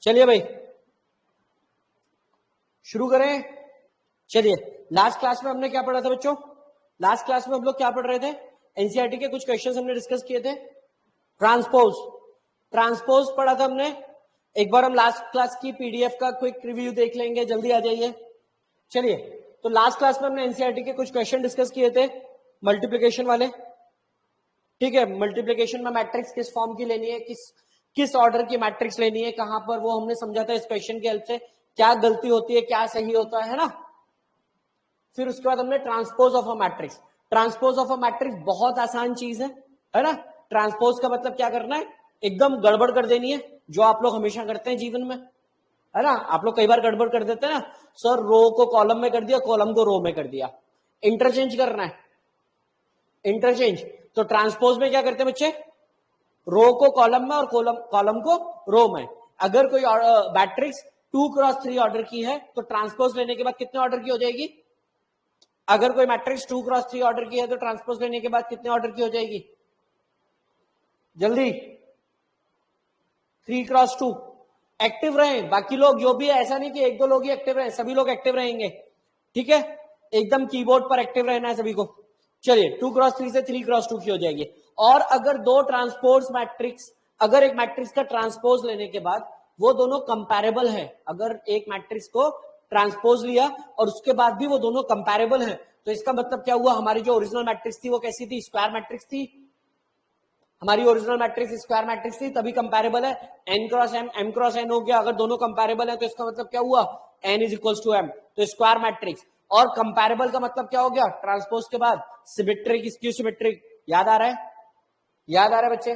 चलिए भाई शुरू करें। चलिए, लास्ट क्लास में हमने क्या पढ़ा था बच्चों? लास्ट क्लास में हम लोग क्या पढ़ रहे थे? एनसीईआरटी के कुछ क्वेश्चंस हमने डिस्कस किए थे। ट्रांसपोज ट्रांसपोज पढ़ा था हमने। एक बार हम लास्ट क्लास की पीडीएफ का क्विक रिव्यू देख लेंगे, जल्दी आ जाइए। चलिए, तो लास्ट क्लास में हमने एनसीईआरटी के कुछ क्वेश्चन डिस्कस किए थे मल्टीप्लिकेशन वाले। ठीक है, मल्टीप्लिकेशन में मैट्रिक्स किस फॉर्म की लेनी है, किस ऑर्डर की मैट्रिक्स लेनी है, कहां पर, वो हमने समझा था इस क्वेश्चन की हेल्प से। क्या गलती होती है, क्या सही होता है ना। फिर उसके बाद हमने transpose of a matrix. Transpose of a matrix बहुत आसान चीज है ना। ट्रांसपोज का मतलब क्या करना है, एकदम गड़बड़ कर देनी है, जो आप लोग हमेशा करते हैं जीवन में, है ना। आप लोग कई बार गड़बड़ कर देते हैं ना, सर रो को कॉलम में कर दिया, कॉलम को रो में कर दिया। इंटरचेंज करना है, इंटरचेंज। तो ट्रांसपोज में क्या करते हैं बच्चे, रो को कॉलम में और कॉलम को रो में। अगर कोई मैट्रिक्स 2x3 ऑर्डर की है तो ट्रांसपोज लेने के बाद कितने ऑर्डर की हो जाएगी? अगर कोई मैट्रिक्स 2x3 ऑर्डर की है तो ट्रांसपोज लेने के बाद कितने ऑर्डर की हो जाएगी? जल्दी, 3x2। एक्टिव रहे बाकी लोग, जो भी है, ऐसा नहीं कि एक दो लोग ही एक्टिव रहे, सभी लोग एक्टिव रहेंगे। ठीक है, एकदम कीबोर्ड पर एक्टिव रहना है सभी को। चलिए, 2x3 से 3x2 की हो जाएगी। और अगर दो ट्रांसपोज मैट्रिक्स, अगर एक मैट्रिक्स का ट्रांसपोज लेने के बाद वो दोनों कंपैरेबल है, अगर एक मैट्रिक्स को ट्रांसपोज लिया और उसके बाद भी वो दोनों कंपैरेबल है, तो इसका मतलब क्या हुआ, हमारी जो ओरिजिनल मैट्रिक्स थी वो कैसी थी? स्क्वायर मैट्रिक्स थी। हमारी ओरिजिनल मैट्रिक्स स्क्वायर मैट्रिक्स थी, तभी कंपैरेबल है। n cross m, m cross n हो गया। अगर दोनों कंपैरेबल है तो इसका मतलब क्या हुआ, n is equals to m, तो स्क्वायर मैट्रिक्स। और कंपैरेबल का मतलब क्या हो गया, ट्रांसपोज के बाद सिमेट्रिक, स्क्यू सिमेट्रिक। याद आ रहा है? याद आ रहा है बच्चे?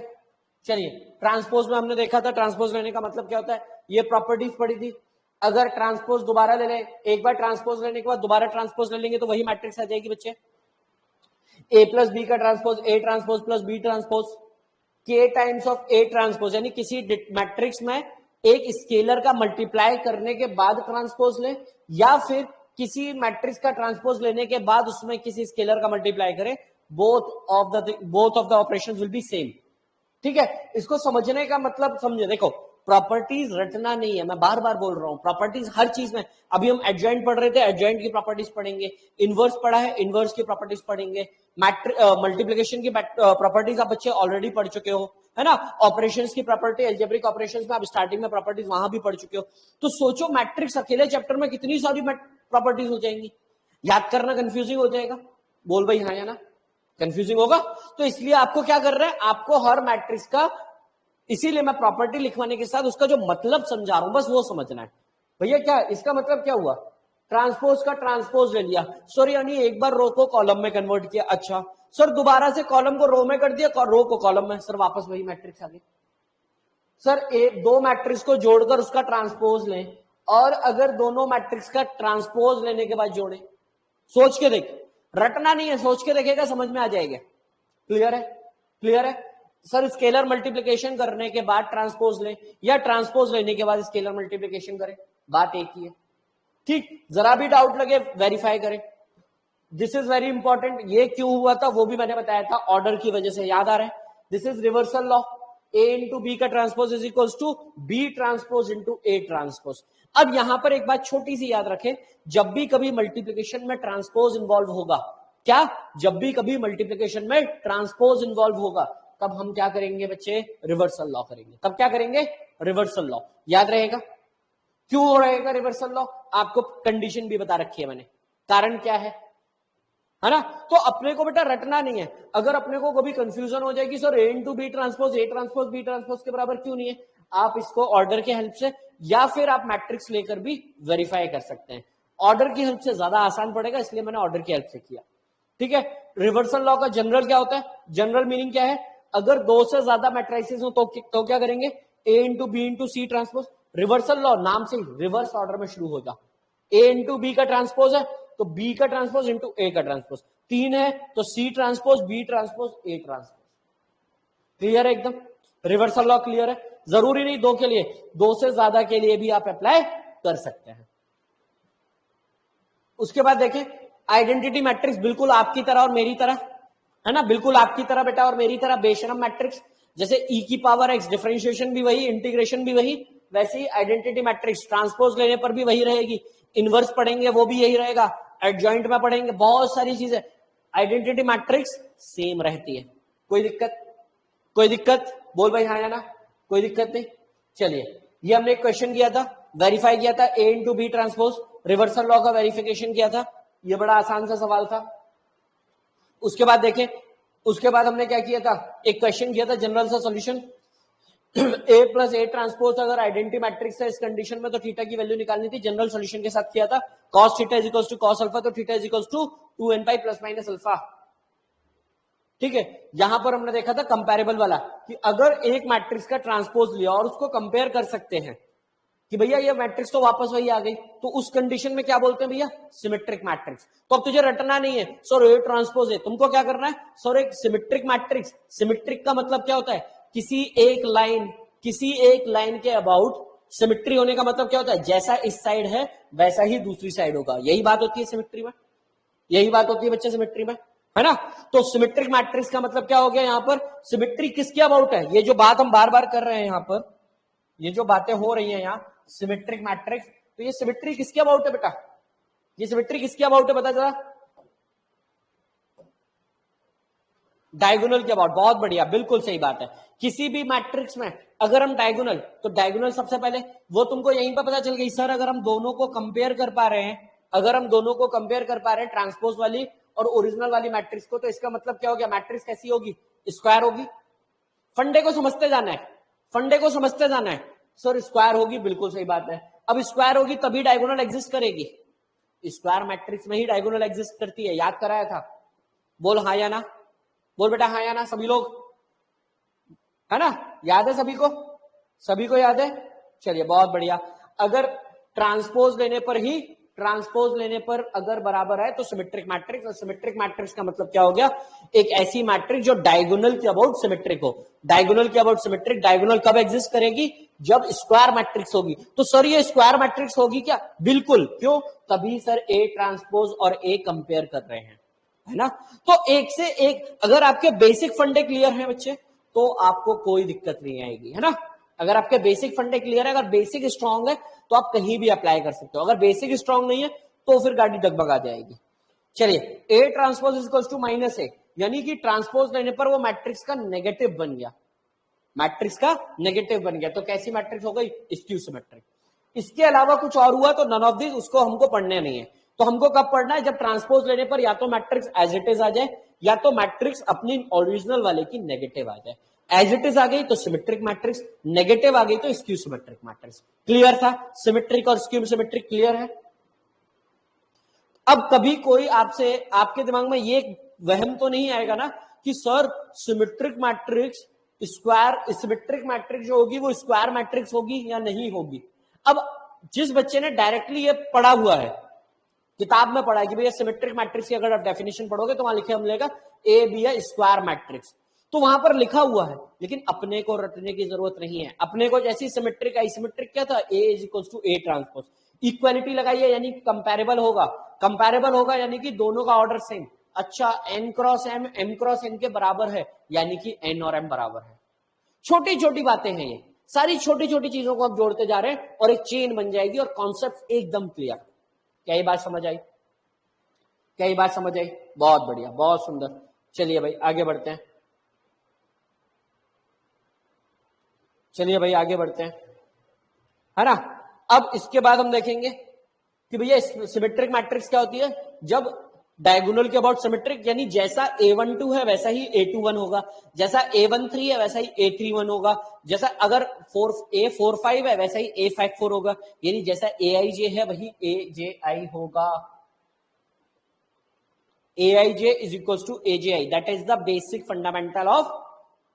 चलिए, ट्रांसपोज में हमने देखा था ट्रांसपोज लेने का मतलब क्या होता है, ये प्रॉपर्टीज पढ़ी थी। अगर ट्रांसपोज दोबारा ले लें, एक बार ट्रांसपोज लेने के बाद दोबारा ट्रांसपोज ले लेंगे तो वही मैट्रिक्स आ जाएगी बच्चे। a प्लस बी का transpose, a transpose plus B transpose, k times of a transpose. यानी किसी मैट्रिक्स में एक स्केलर का मल्टीप्लाई करने के बाद ट्रांसपोज ले, या फिर किसी मैट्रिक्स का ट्रांसपोज लेने के बाद उसमें किसी स्केलर का मल्टीप्लाई करें, both of the operations will be same. ठीक है, इसको समझने का मतलब समझे। देखो, प्रॉपर्टीज रटना नहीं है, मैं बार बार बोल रहा हूं, प्रॉपर्टीज हर चीज में। अभी हम एडजॉइंट पढ़ रहे थे, एडजॉइंट की प्रॉपर्टीज पढ़ेंगे। इनवर्स पढ़ा है, इनवर्स की प्रॉपर्टीज पढ़ेंगे। मल्टीप्लिकेशन की प्रॉपर्टीज आप बच्चे ऑलरेडी पढ़ चुके हो, है ना। ऑपरेशंस की प्रॉपर्टी, एल्जेब्रिक ऑपरेशंस में आप स्टार्टिंग में प्रॉपर्टीज वहां भी पढ़ चुके हो। तो सोचो, मैट्रिक्स अकेले चैप्टर में कितनी सारी प्रॉपर्टीज हो जाएंगी, याद करना कंफ्यूजिंग हो जाएगा। बोल भाई हाँ या ना, कंफ्यूजिंग होगा। तो इसलिए आपको क्या कर रहे हैं, आपको हर मैट्रिक्स का, इसीलिए मैं प्रॉपर्टी लिखवाने के साथ उसका जो मतलब समझा रहा हूं, बस वो समझना है। भैया क्या इसका मतलब क्या हुआ, ट्रांसपोज का ट्रांसपोज ले लिया, सर यानी एक बार रो को कॉलम में कन्वर्ट किया। अच्छा सर, दोबारा से कॉलम को रो में कर दिया, रो को कॉलम में, सर वापस वही मैट्रिक्स आ गई। सर एक दो मैट्रिक्स को जोड़कर उसका ट्रांसपोज लें, और अगर दोनों मैट्रिक्स का ट्रांसपोज लेने के बाद जोड़े, सोच के देख, रटना नहीं है, सोच के देखेगा समझ में आ जाएगा। क्लियर है? क्लियर है? सर स्केलर मल्टीप्लिकेशन करने के बाद ट्रांसपोज लें, या ट्रांसपोज लेने के बाद स्केलर मल्टीप्लिकेशन करें, बात एक ही है। ठीक, जरा भी डाउट लगे वेरीफाई करें। This is very important. ये क्यों हुआ था वो भी मैंने बताया था, ऑर्डर की वजह से, याद आ रहा है? This is reversal law, a into B का transpose is equal to B transpose into A transpose. अब यहां पर एक बात छोटी सी याद रखें, जब भी कभी मल्टीप्लिकेशन में ट्रांसपोज इन्वॉल्व होगा, क्या, जब भी कभी मल्टीप्लिकेशन में ट्रांसपोज इन्वॉल्व होगा, तब हम क्या करेंगे बच्चे, रिवर्सल लॉ करेंगे। तब क्या करेंगे, रिवर्सल लॉ। याद रहेगा? क्यों हो रहेगा रिवर्सल लॉ, आपको कंडीशन भी बता रखी है मैंने, कारण क्या है ना। तो अपने को बेटा रटना नहीं है। अगर अपने को कभी कंफ्यूजन हो जाएगी, sir A into B transpose, A transpose B transpose के बराबर क्यों नहीं है, आप इसको ऑर्डर के हेल्प से, या फिर आप मैट्रिक्स लेकर भी वेरीफाई कर सकते हैं। ऑर्डर की हेल्प से ज्यादा आसान पड़ेगा, इसलिए मैंने ऑर्डर की हेल्प से किया। ठीक है, रिवर्सल लॉ का जनरल क्या होता है, जनरल मीनिंग क्या है, अगर दो से ज्यादा मैट्रिसेस हो तो क्या करेंगे, A into B into C transpose. Reversal law नाम से रिवर्स ऑर्डर में शुरू होगा। ए इंटू बी का ट्रांसपोज है तो बी का ट्रांसपोज इंटू ए का ट्रांसपोज, 3 है तो C transpose B transpose A transpose. Clear है एकदम? रिवर्सल लॉ क्लियर है? जरूरी नहीं दो के लिए, दो से ज्यादा के लिए भी आप अप्लाई कर सकते हैं। उसके बाद देखें, आइडेंटिटी मैट्रिक्स बिल्कुल आपकी तरह और मेरी तरह, है ना, बिल्कुल आपकी तरह बेटा और मेरी तरह बेशरम मैट्रिक्स, जैसे ई की पावर एक्स, डिफरेंशिएशन भी वही, इंटीग्रेशन भी वही, वैसे ही आइडेंटिटी मैट्रिक्स ट्रांसपोज लेने पर भी वही रहेगी, इनवर्स पढ़ेंगे वो भी यही रहेगा, एडजॉइंट में पढ़ेंगे, बहुत सारी चीजें, आइडेंटिटी मैट्रिक्स सेम रहती है। कोई दिक्कत? कोई दिक्कत? बोल भाई हाँ या ना, कोई दिक्कत नहीं। चलिए, ये हमने एक क्वेश्चन किया था, वेरीफाई किया था, A into B transpose, reversal law का वेरिफिकेशन किया था, ये बड़ा आसान सा सवाल था। उसके बाद देखें, उसके बाद हमने क्या किया था, एक क्वेश्चन किया था जनरल सा solution, A plus A transpose अगर आइडेंटिटी मैट्रिक्स है इस कंडीशन में तो थीटा की वैल्यू निकालनी थी, जनरल सॉल्यूशन के साथ किया था, cos theta is equals to cos alpha, तो theta is equals to 2n pi plus minus alpha. ठीक है, यहां पर हमने देखा था कंपैरेबल वाला कि अगर एक मैट्रिक्स का ट्रांसपोज लिया और उसको कंपेयर कर सकते हैं कि भैया ये मैट्रिक्स तो वापस वही आ गई, तो उस कंडीशन में क्या बोलते हैं भैया, सिमेट्रिक मैट्रिक्स। तो अब तुझे रटना नहीं है सर ए ट्रांसपोज है, तुमको क्या करना है सर, एक सिमेट्रिक मैट्रिक्स, सिमेट्रिक का मतलब क्या होता है, किसी एक लाइन के अबाउट सिमेट्री होने का मतलब क्या होता है, जैसा इस साइड है वैसा ही दूसरी साइड होगा, यही बात होती है सिमेट्री में, यही बात होती है बच्चे सिमेट्री में, है ना। तो सिमेट्रिक मैट्रिक्स का मतलब क्या हो गया, यहां पर सिमेट्री किसके अबाउट है, ये जो बात हम बार बार कर रहे हैं यहां पर, ये जो बातें हो रही हैं यहां सिमेट्रिक मैट्रिक्स, तो ये सिमेट्री किसके अबाउट है बेटा, ये सिमेट्री किसके अबाउट है बता जरा, डायगोनल के अबाउट। बहुत बढ़िया, बिल्कुल सही बात है। किसी भी मैट्रिक्स में अगर हम डायगोनल, तो डायगोनल सबसे पहले वो तुमको यहीं पर पता चल गई सर, अगर हम दोनों को कंपेयर कर पा रहे हैं, अगर हम दोनों को कंपेयर कर पा रहे हैं ट्रांसपोज वाली और ओरिजिनल वाली मैट्रिक्स को, तो इसका मतलब क्या हो गया, मैट्रिक्स कैसी होगी, स्क्वायर होगी। फंडे को समझते जाना है, फंडे को समझते जाना है सर, स्क्वायर होगी, बिल्कुल सही बात है। अब स्क्वायर होगी तभी डायगोनल एग्जिस्ट करेगी, स्क्वायर मैट्रिक्स में ही डायगोनल एग्जिस्ट करती है, याद कराया था, बोल हाँ या ना, बोल बेटा हाँ या ना सभी लोग, है ना, याद है सभी को, सभी को याद है। चलिए बहुत बढ़िया, अगर ट्रांसपोज लेने पर ही, ट्रांसपोज लेने पर अगर बराबर है तो सिमेट्रिक मैट्रिक्स, और सिमेट्रिक मैट्रिक्स का मतलब क्या हो गया, एक ऐसी मैट्रिक्स जो डायगोनल के अबाउट सिमेट्रिक हो। डायगोनल के अबाउट सिमेट्रिक, डायगोनल कब एग्जिस्ट करेगी, जब स्क्वायर मैट्रिक्स होगी। तो सर ये स्क्वायर मैट्रिक्स होगी क्या, बिल्कुल, क्यों, तभी सर ए ट्रांसपोज और ए कंपेयर कर रहे हैं, है ना। तो एक से एक, अगर आपके बेसिक फंडे क्लियर हैं बच्चे तो आपको कोई दिक्कत नहीं आएगी, है ना। अगर आपके बेसिक फंडे क्लियर है, अगर बेसिक स्ट्रांग है तो आप कहीं भी अप्लाई कर सकते हो, अगर बेसिक स्ट्रांग नहीं है तो फिर गाड़ी डगमगा जाएगी। चलिए, A transpose is equals to minus A, यानी कि ट्रांसपोज लेने पर वो मैट्रिक्स का नेगेटिव बन गया, मैट्रिक्स का नेगेटिव बन गया, तो कैसी मैट्रिक्स हो गई, स्क्यू सिमेट्रिक। इसके अलावा कुछ और हुआ तो नन ऑफ दिस, उसको हमको पढ़ने नहीं है। तो हमको कब पढ़ना है, जब ट्रांसपोज लेने पर या तो मैट्रिक्स एज इट इज आ जाए, या तो मैट्रिक्स अपनी ओरिजिनल वाले की नेगेटिव आ जाए। एज इट इज आ गई तो सिमेट्रिक मैट्रिक्स, नेगेटिव आ गई तो स्क्यू सिमेट्रिक मैट्रिक्स। क्लियर था, सिमेट्रिक और स्क्यू सिमेट्रिक क्लियर है। अब कभी कोई आपसे, आपके दिमाग में ये वहम तो नहीं आएगा ना कि sir symmetric matrix square, symmetric matrix जो होगी वो स्क्वायर मैट्रिक्स होगी या नहीं होगी। अब जिस बच्चे ने डायरेक्टली ये पढ़ा हुआ है, किताब में पढ़ा है कि भैया सिमेट्रिक मैट्रिक्स की अगर आप डेफिनेशन पढ़ोगे तो वहां लिखे हम लेगा ए बी है स्क्वायर मैट्रिक्स, तो वहां पर लिखा हुआ है, लेकिन अपने को रटने की जरूरत नहीं है। अपने को जैसी सिमेट्रिक आइसिमेट्रिक क्या था, A is equal to A transpose, equality लगाइए यानी कंपैरेबल होगा, कंपैरेबल होगा यानी कि दोनों का ऑर्डर सेम। अच्छा, N cross M, M cross N के बराबर है यानी कि एन और एम बराबर है। छोटी छोटी बातें हैं ये, सारी छोटी छोटी चीजों को आप जोड़ते जा रहे हैं और एक चेन बन जाएगी और कॉन्सेप्ट एकदम क्लियर। क्या ये बात समझ आई, क्या ये बात समझ आई, बहुत बढ़िया, बहुत सुंदर। चलिए भाई आगे बढ़ते हैं, चलिए भाई आगे बढ़ते हैं, है ना। अब इसके बाद हम देखेंगे कि भैया सिमेट्रिक मैट्रिक्स क्या होती है, जब डायगोनल के अबाउट सिमेट्रिक, यानी जैसा A12 है वैसा ही A21 होगा, जैसा A13 है वैसा ही A31 होगा, जैसा अगर A45 है वैसा ही A54 होगा, यानी जैसा AIJ है वही AJI होगा। AIJ is equals to AJI, that is the basic fundamental of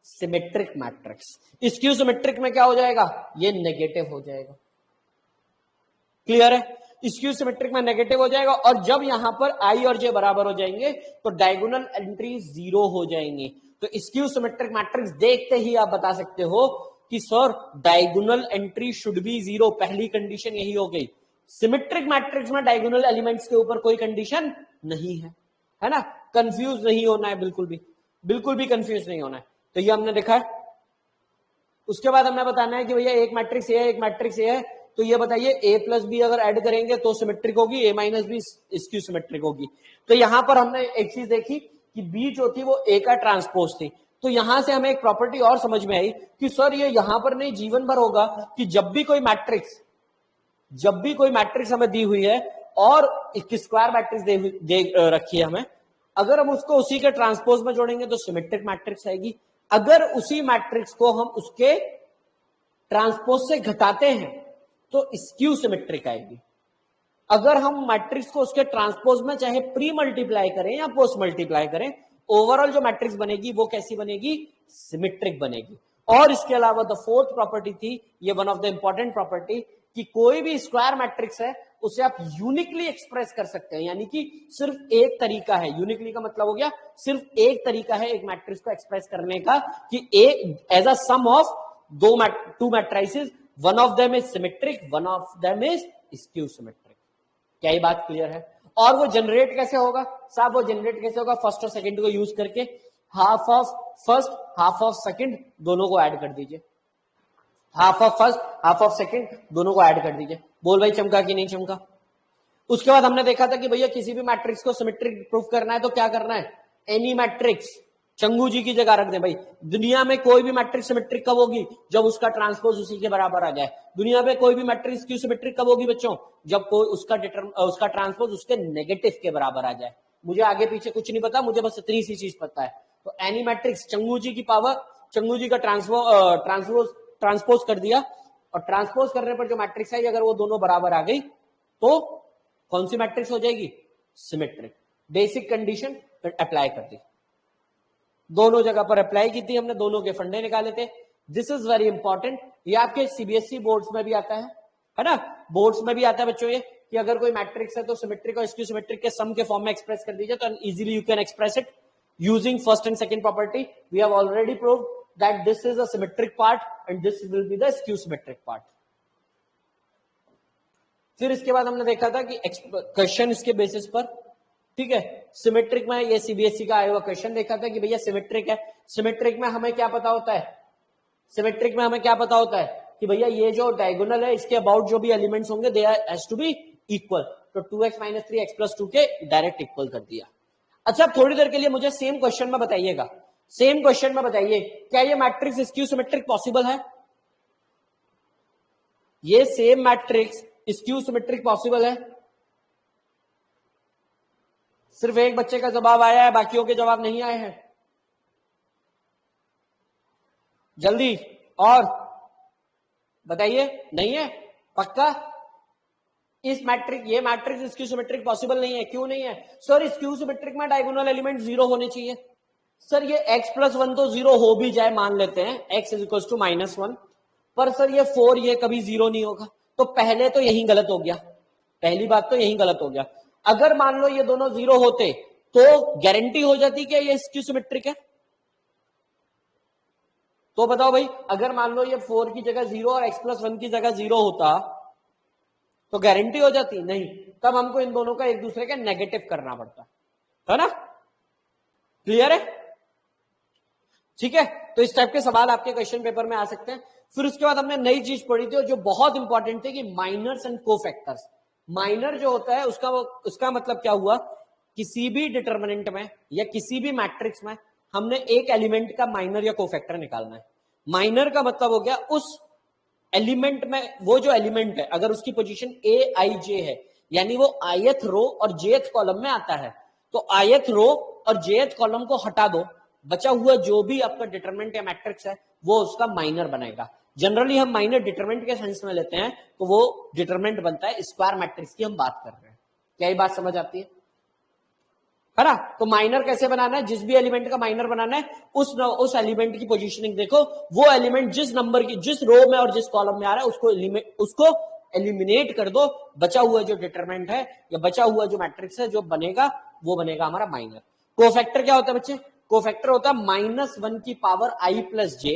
symmetric matrix. Skew symmetric में क्या हो जाएगा, ये नेगेटिव हो जाएगा। क्लियर है, स्क्यू सिमेट्रिक में नेगेटिव हो जाएगा, और जब यहां पर आई और जे बराबर हो जाएंगे तो डायगोनल एंट्री जीरो हो जाएंगे। तो स्क्यू सिमेट्रिक मैट्रिक्स देखते ही आप बता सकते हो कि sir diagonal entry should be zero, पहली कंडीशन यही हो गई। सिमेट्रिक मैट्रिक्स में डायगोनल एलिमेंट्स के ऊपर कोई कंडीशन नहीं है ना। कंफ्यूज नहीं होना है, बिल्कुल भी कंफ्यूज नहीं होना है। तो ये हमने देखा है। उसके बाद हमने बताना है कि भैया एक मैट्रिक्स ए है, एक मैट्रिक्स ए है, तो ये बताइए ए प्लस बी अगर ऐड करेंगे तो सिमेट्रिक होगी, ए माइनस बी स्क्यू सिमेट्रिक होगी। तो यहां पर हमने एक चीज देखी कि बी जो थी वो ए का ट्रांसपोज थी। तो यहां से हमें एक प्रॉपर्टी और समझ में आई कि सर ये यहां पर नहीं जीवन भर होगा कि जब भी कोई मैट्रिक्स हमें दी हुई है और एक स्क्वायर मैट्रिक्स दे रखी है हमें, अगर हम उसको उसी के ट्रांसपोज में जोड़ेंगे तो सिमेट्रिक मैट्रिक्स आएगी। अगर उसी मैट्रिक्स को हम उसके ट्रांसपोज से घटाते हैं तो स्क्यू सिमेट्रिक आएगी। अगर हम मैट्रिक्स को उसके ट्रांसपोज में चाहे प्री मल्टीप्लाई करें या पोस्ट मल्टीप्लाई करें, ओवरऑल जो मैट्रिक्स बनेगी वो कैसी बनेगी? सिमेट्रिक बनेगी। और इसके अलावा द फोर्थ प्रॉपर्टी थी, ये one of the important property, कि कोई भी स्क्वायर मैट्रिक्स है उसे आप यूनिकली एक्सप्रेस कर सकते हैं, यानी कि सिर्फ एक तरीका है। यूनिकली का मतलब हो गया सिर्फ एक तरीका है एक मैट्रिक्स को एक्सप्रेस करने का कि एक as a sum of two matrices, one of them is symmetric, one of them is skew symmetric. क्या ये बात क्लियर है? और वो जनरेट कैसे होगा साहब? वो जनरेट कैसे होगा? फर्स्ट और सेकंड को यूज करके half of first half of second दोनों को ऐड कर दीजिए। Half of first half of second दोनों को ऐड कर दीजिए। बोल भाई चमका कि नहीं चमका? उसके बाद हमने देखा था कि भैया किसी भी मैट्रिक्स को सिमेट्रिक प्रूफ करना है तो क्या करना है? एनी मैट्रिक्स चंगू जी की जगह रख दे भाई। दुनिया में कोई भी मैट्रिक्स सिमेट्रिक कब होगी? जब उसका ट्रांसपोज उसी के बराबर आ जाए। दुनिया में कोई भी मैट्रिक्स क्यों सिमेट्रिक कब होगी बच्चों? जब कोई उसका ट्रांसपोज उसके नेगेटिव के बराबर आ जाए। मुझे आगे पीछे कुछ नहीं पता, मुझे बस इतनी सी चीज पता है। तो एनी मैट्रिक्स चंगू जी की पावर, चंगू जी का ट्रांसपोज कर दिया, और ट्रांसपोज करने पर जो मैट्रिक्स है अगर वो दोनों बराबर आ गई तो कौन सी मैट्रिक्स हो जाएगी? सिमेट्रिक। बेसिक कंडीशन अप्लाई कर दी, दोनों जगह पर अप्लाई की थी हमने, दोनों के फंडे निकाले थे। This is very important. ये आपके सीबीएसई बोर्ड्स में भी आता है ना? बोर्ड्स में भी आता है बच्चों ये कि अगर कोई मैट्रिक्स है तो सिमेट्रिक और स्क्यू सिमेट्रिक के सम के फॉर्म में एक्सप्रेस कर दीजिए तो easily you can express it using first and second property. We have already proved that this is a symmetric part and this will be the skew symmetric part. फिर इसके बाद हमने देखा था कि क्वेश्चन इसके बेसिस पर, ठीक है, सिमेट्रिक में ये सीबीएसई का आया हुआ क्वेश्चन देखा था कि भैया सिमेट्रिक है। सिमेट्रिक में हमें क्या पता होता है? सिमेट्रिक में हमें क्या पता होता है कि भैया ये जो डायगोनल है इसके अबाउट जो भी एलिमेंट्स होंगे they has to be equal. तो 2x - 3x + 2 के डायरेक्ट इक्वल कर दिया। अच्छा, थोड़ी देर के लिए मुझे सेम क्वेश्चन में बताइएगा, सेम क्वेश्चन में बताइए क्या ये मैट्रिक्स स्क्यू सिमेट्रिक पॉसिबल है? ये same matrix skew symmetric possible है? सिर्फ एक बच्चे का जवाब आया है, बाकियों के जवाब नहीं आए हैं। जल्दी और बताइए। नहीं है? पक्का? इस मैट्रिक ये मैट्रिक्स स्क्यू सिमेट्रिक पॉसिबल नहीं है। क्यों नहीं है? सर स्क्यू सिमेट्रिक में डायगोनल एलिमेंट 0 होने चाहिए। सर ये x + 1 तो 0 हो भी जाए, मान लेते हैं x = -1, पर सर ये 4 ये कभी 0 नहीं होगा। तो पहले तो यही गलत हो गया, पहली बात तो यही गलत हो गया। अगर मान लो ये दोनों 0 होते तो गारंटी हो जाती क्या ये स्क्यू सिमेट्रिक है? तो बताओ भाई, अगर मान लो ये 4 की जगह 0 और x + 1 की जगह 0 होता तो गारंटी हो जाती? नहीं। तब हमको इन दोनों का एक दूसरे का नेगेटिव करना पड़ता है ना? क्लियर है? ठीक है, तो इस टाइप के सवाल आपके क्वेश्चन पेपर में आ सकते हैं। फिर उसके बाद हमने नई चीज पढ़ी थी जो बहुत इंपॉर्टेंट थी कि माइनर्स एंड कोफैक्टर्स। माइनर जो होता है उसका मतलब क्या हुआ? किसी भी डिटरमिनेंट में या किसी भी मैट्रिक्स में हमने एक एलिमेंट का माइनर या कोफैक्टर निकालना है। माइनर का मतलब हो गया उस एलिमेंट में, वो जो एलिमेंट है अगर उसकी पोजीशन ए आई जे है, यानी वो ith रो और jth कॉलम में आता है, तो ith रो और jth कॉलम को हटा दो, बचा हुआ जो भी आपका डिटरमिनेंट या मैट्रिक्स है वो उसका माइनर बनेगा। जनरली हम माइनर डिटरमिनेंट के सेंस में लेते हैं तो वो डिटरमिनेंट बनता है स्क्वायर मैट्रिक्स की हम बात कर रहे हैं। क्या ये बात समझ आती है ना? तो माइनर कैसे बनाना है? जिस भी एलिमेंट का माइनर बनाना है उस एलिमेंट की पोजीशनिंग देखो, वो एलिमेंट जिस नंबर की जिस रो में और जिस कॉलम में आ रहा है उसको एलिमिनेट कर दो, बचा हुआ जो डिटरमिनेंट है या बचा हुआ जो मैट्रिक्स है जो बनेगा वो बनेगा हमारा माइनर। कोफैक्टर क्या होता है बच्चे? कोफैक्टर होता है -1 की पावर i + j।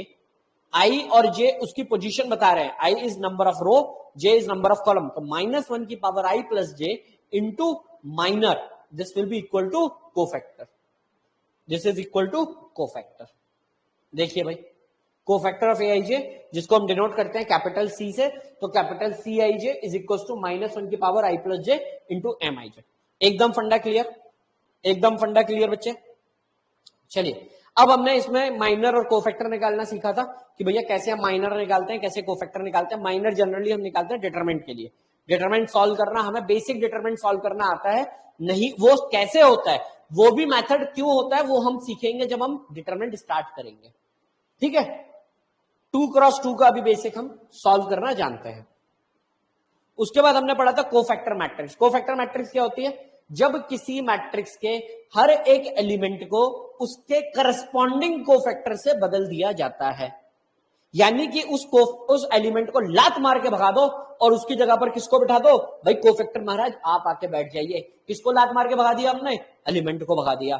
i और j उसकी पोजीशन बता रहे हैं, i is number of row, j is number of column. तो -1 की power i + j into minor, this will be equal to cofactor. This is equal to cofactor. देखिए भाई, cofactor of ए आई जे, जिसको हम डिनोट करते हैं कैपिटल सी से, तो capital C I J is equal to -1 की power I plus J into M I J. एकदम फंडा क्लियर, एकदम फंडा क्लियर बच्चे। चलिए अब हमने इसमें माइनर और कोफैक्टर निकालना सीखा था कि भैया कैसे हम माइनर निकालते हैं, कैसे कोफैक्टर निकालते हैं। माइनर जनरली हम निकालते हैं डिटरमिनेंट के लिए। डिटरमिनेंट सॉल्व करना, हमें बेसिक डिटरमिनेंट सॉल्व करना आता है नहीं, वो कैसे होता है, वो भी मेथड क्यों होता है, वो हम सीखेंगे जब हम डिटरमिनेंट स्टार्ट करेंगे। ठीक है, 2x2 का अभी बेसिक हम सॉल्व करना जानते हैं। उसके बाद हमने पढ़ा था कोफैक्टर मैट्रिक्स। कोफैक्टर मैट्रिक्स क्या होती है, जब किसी मैट्रिक्स के हर एक एलिमेंट को उसके करस्पॉन्डिंग कोफैक्टर से बदल दिया जाता है। यानी कि उस एलिमेंट को लात मार के भगा दो और उसकी जगह पर किसको बिठा दो, भाई कोफैक्टर महाराज आप आके बैठ जाइए। किसको लात मार के भगा दिया हमने, एलिमेंट को भगा दिया।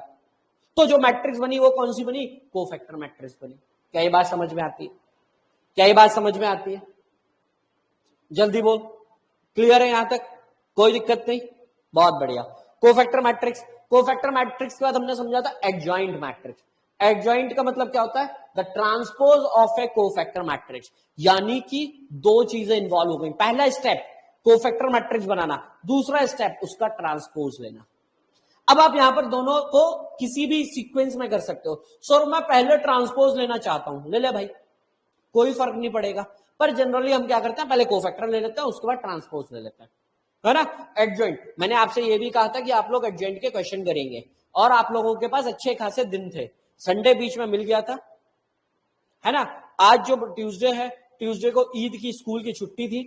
तो जो मैट्रिक्स बनी वो कौन सी बनी, कोफैक्टर मैट्रिक्स बनी। क्या ये बात समझ में आती है, क्या ये बात समझ में आती है, जल्दी बोल। क्लियर है यहां तक, कोई दिक्कत नहीं, बहुत बढ़िया। कोफैक्टर मैट्रिक्स, कोफैक्टर मैट्रिक्स के बाद हमने समझा था एडजॉइंट मैट्रिक्स। एडजॉइंट का मतलब क्या होता है, the transpose of A cofactor matrix. यानी कि दो चीजें इन्वॉल्व हो गई। पहला स्टेप कोफैक्टर मैट्रिक्स बनाना, दूसरा स्टेप उसका ट्रांसपोज लेना। अब आप यहां पर दोनों को किसी भी सीक्वेंस में कर सकते हो। सर मैं पहले ट्रांसपोज लेना चाहता हूं, ले ले भाई, कोई फर्क नहीं पड़ेगा। पर जनरली हम क्या करते हैं, पहले कोफैक्टर ले लेते हैं, उसके बाद ट्रांसपोज ले लेते हैं, है ना। एडजॉइंट, मैंने आपसे ये भी कहा था कि आप लोग एडजॉइंट के क्वेश्चन करेंगे, और आप लोगों के पास अच्छे खासे दिन थे। संडे बीच में मिल गया था, है ना। आज जो ट्यूसडे है, ट्यूसडे को ईद की स्कूल की छुट्टी थी,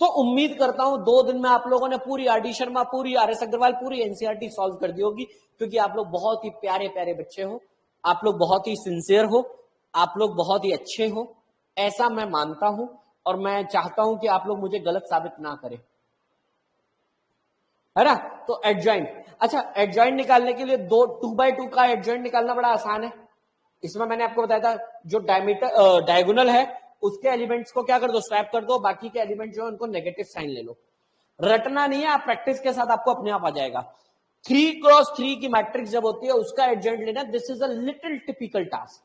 तो उम्मीद करता हूं 2 दिन में आप लोगों ने पूरी आर डी शर्मा, पूरी आर एस अग्रवाल, पूरी एनसीईआरटी सॉल्व कर दी होगी। क्योंकि आप लोग बहुत ही प्यारे प्यारे बच्चे हो, आप लोग बहुत ही सिंसियर हो, आप लोग बहुत ही अच्छे हो, ऐसा मैं मानता हूं। और मैं चाहता हूं कि आप लोग मुझे गलत साबित ना करें, है ना। तो एडजॉइंट, अच्छा एडजॉइंट निकालने के लिए 2x2 का एडजॉइंट निकालना बड़ा आसान है। इसमें मैंने आपको बताया था जो डायगोनल है उसके एलिमेंट्स को क्या कर दो, स्वैप कर दो, बाकी के एलिमेंट जो है उनको नेगेटिव साइन ले लो। रटना नहीं है, आप प्रैक्टिस के साथ आपको अपने आप आ जाएगा। 3x3 की मैट्रिक्स जब होती है उसका एडजॉइंट लेना, this is a little typical task.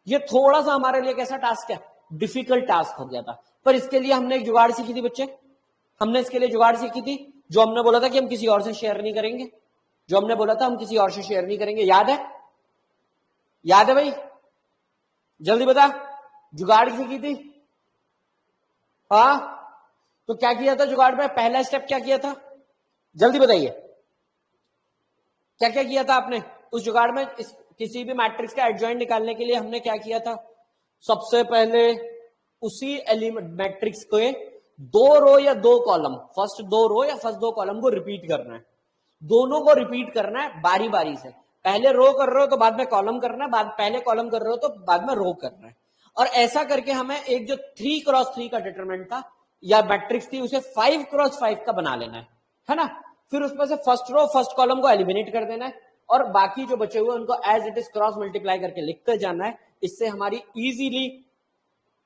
ये थोड़ा सा हमारे लिए कैसा टास्क है, डिफिकल्ट टास्क हो गया था। पर इसके लिए हमने एक जुगाड़ सीखी थी बच्चे, हमने इसके लिए जुगाड़ सीखी थी। जो हमने बोला था कि हम किसी और से शेयर नहीं करेंगे, जो हमने बोला था हम किसी और से शेयर नहीं करेंगे, याद है, याद है भाई, जल्दी बता। जुगाड़ सीखी थी, हाँ। तो क्या किया था जुगाड़ में, पहला स्टेप क्या किया था, जल्दी बताइए, क्या क्या किया था आपने उस जुगाड़ में। किसी भी मैट्रिक्स का एडजॉइंट निकालने के लिए हमने क्या किया था, सबसे पहले उसी एलिमेंट मैट्रिक्स के 2 रो या 2 कॉलम, फर्स्ट 2 रो या फर्स्ट 2 कॉलम को रिपीट करना है। दोनों को रिपीट करना है बारी बारी से। पहले रो कर रहे हो तो बाद में कॉलम करना है, बाद पहले कॉलम कर रहे हो तो बाद में रो करना है। और ऐसा करके हमें एक जो 3x3 का डिटरमिनेंट था या मैट्रिक्स थी उसे 5x5 का बना लेना है ना। फिर उसमें से फर्स्ट रो फर्स्ट कॉलम को एलिमिनेट कर देना है और बाकी जो बचे हुए उनको as it is cross multiply करके लिखते जाना है। इससे हमारी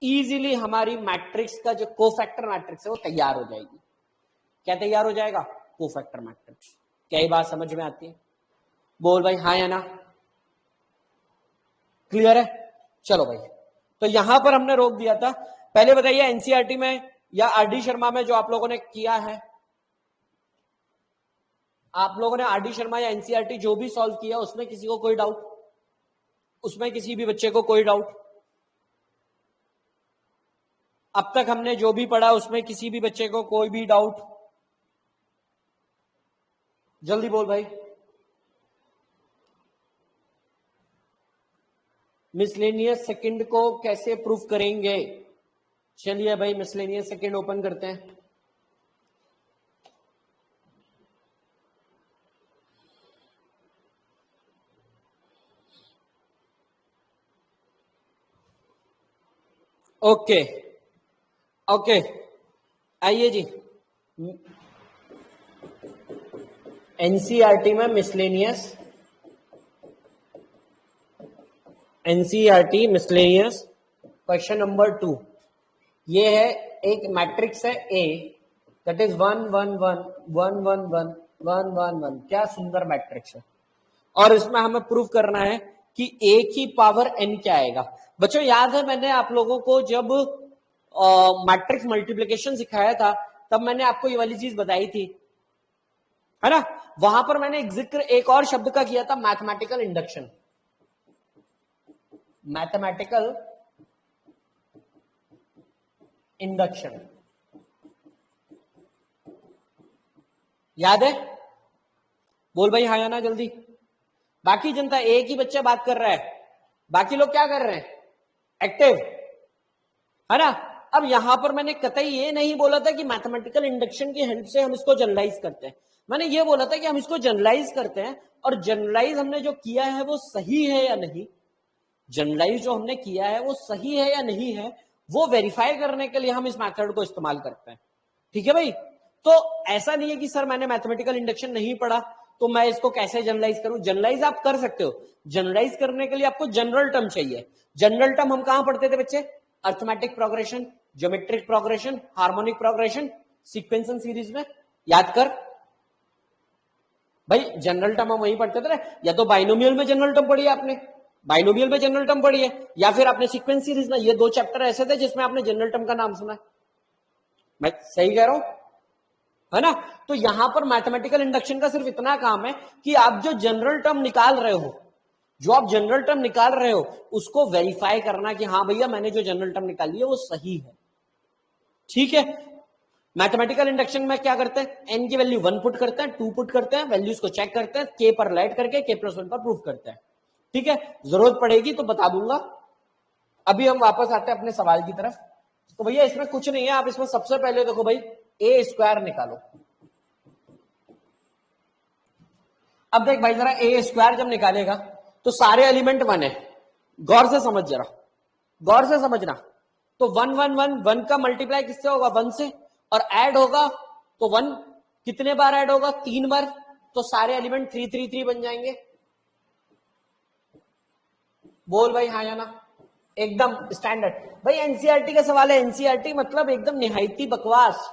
इजीली हमारी मैट्रिक्स का जो कोफैक्टर मैट्रिक्स है वो तैयार हो जाएगी। क्या तैयार हो जाएगा, कोफैक्टर मैट्रिक्स। क्या ये बात समझ में आती है, बोल भाई हाँ या ना, क्लियर है। चलो भाई, तो यहां पर हमने रोक दिया था। पहले बताइए एनसीईआरटी में या आरडी शर्मा में जो आप लोगों ने किया है, आप लोगों ने आरडी शर्मा या एनसीईआरटी जो भी सॉल्व किया उसमें किसी को कोई डाउट, उसमें किसी भी बच्चे को कोई डाउट, अब तक हमने जो भी पढ़ा उसमें किसी भी बच्चे को कोई भी डाउट, जल्दी बोल भाई। मिसलेनियस सेकंड को कैसे प्रूफ करेंगे, चलिए भाई मिसलेनियस सेकंड ओपन करते हैं। ओके ओके, आइए जी। एनसीईआरटी में miscellaneous, NCERT miscellaneous question number 2, ये है एक मैट्रिक्स है ए दैट इज 1 1 1 1 1 1 1 1 1। क्या सुंदर मैट्रिक्स है। और इसमें हमें प्रूफ करना है कि a की पावर n क्या आएगा। बच्चों याद है मैंने आप लोगों को जब मैट्रिक्स मल्टीप्लिकेशन सिखाया था तब मैंने आपको ये वाली चीज बताई थी, है ना। वहां पर मैंने जिक्र एक और शब्द का किया था, मैथमेटिकल इंडक्शन। मैथमेटिकल इंडक्शन याद है? बोल भाई हाँ या ना जल्दी। बाकी जनता एक ही बच्चा बात कर रहा है, बाकी लोग क्या कर रहे हैं, एक्टिव, है ना। अब यहां पर मैंने कतई ये नहीं बोला था कि मैथमेटिकल इंडक्शन की हेल्प से हम इसको जनरलाइज करते हैं। मैंने ये बोला था कि हम इसको जनरलाइज करते हैं, और जनरलाइज हमने जो किया है वो सही है या नहीं, जनरलाइज जो हमने किया है वो सही है या नहीं है, वो वेरीफाई करने के लिए हम इस मेथड को इस्तेमाल करते हैं। ठीक है भाई। तो ऐसा नहीं है कि सर मैंने मैथमेटिकल इंडक्शन नहीं पढ़ा तो मैं इसको कैसे जनरलाइज करूं। जनरलाइज आप कर सकते हो, जनरलाइज करने के लिए आपको जनरल टर्म चाहिए। जनरल टर्म हम कहां पढ़ते थे बच्चे, arithmetic progression, geometric progression, harmonic progression, sequence and series में। याद कर भाई, जनरल टर्म हम वही पढ़ते थे ना, या तो बाइनोमियल में जनरल टर्म पढ़ी आपने, बाइनोमियल में जनरल टर्म पढ़ी है, या फिर आपने सीक्वेंस सीरीज में। ये दो चैप्टर ऐसे थे जिसमें आपने जनरल टर्म का नाम सुना है। मैं सही कह रहा हूं, है ना। तो यहां पर मैथमेटिकल इंडक्शन का सिर्फ इतना काम है कि आप जो जनरल टर्म निकाल रहे हो, जो आप जनरल टर्म निकाल रहे हो उसको वेरीफाई करना कि हाँ भैया मैंने जो जनरल टर्म निकाली है वो सही है। ठीक है। मैथमेटिकल इंडक्शन में क्या करते हैं, एन की वैल्यू 1 पुट करते हैं, 2 पुट करते हैं, वैल्यूज को चेक करते हैं, के पर लाइट करके k+1 पर प्रूफ करते हैं। ठीक है, जरूरत पड़ेगी तो बता दूंगा। अभी हम वापस आते हैं अपने सवाल की तरफ। तो भैया इसमें कुछ नहीं है, आप इसमें सबसे पहले देखो भाई ए स्क्वायर निकालो। अब देख भाई जरा, ए स्क्वायर जब निकालेगा तो सारे एलिमेंट 1 है, गौर से समझ जरा, गौर से समझना। तो 1 1 1 1 का मल्टीप्लाई किससे होगा, 1 से, और ऐड होगा तो 1 कितने बार ऐड होगा, 3 बार। तो सारे एलिमेंट 3 3 3 बन जाएंगे। बोल भाई हाँ या ना, एकदम स्टैंडर्ड। भाई एनसीईआरटी का सवाल है, एनसीईआरटी मतलब एकदम निहायती बकवास।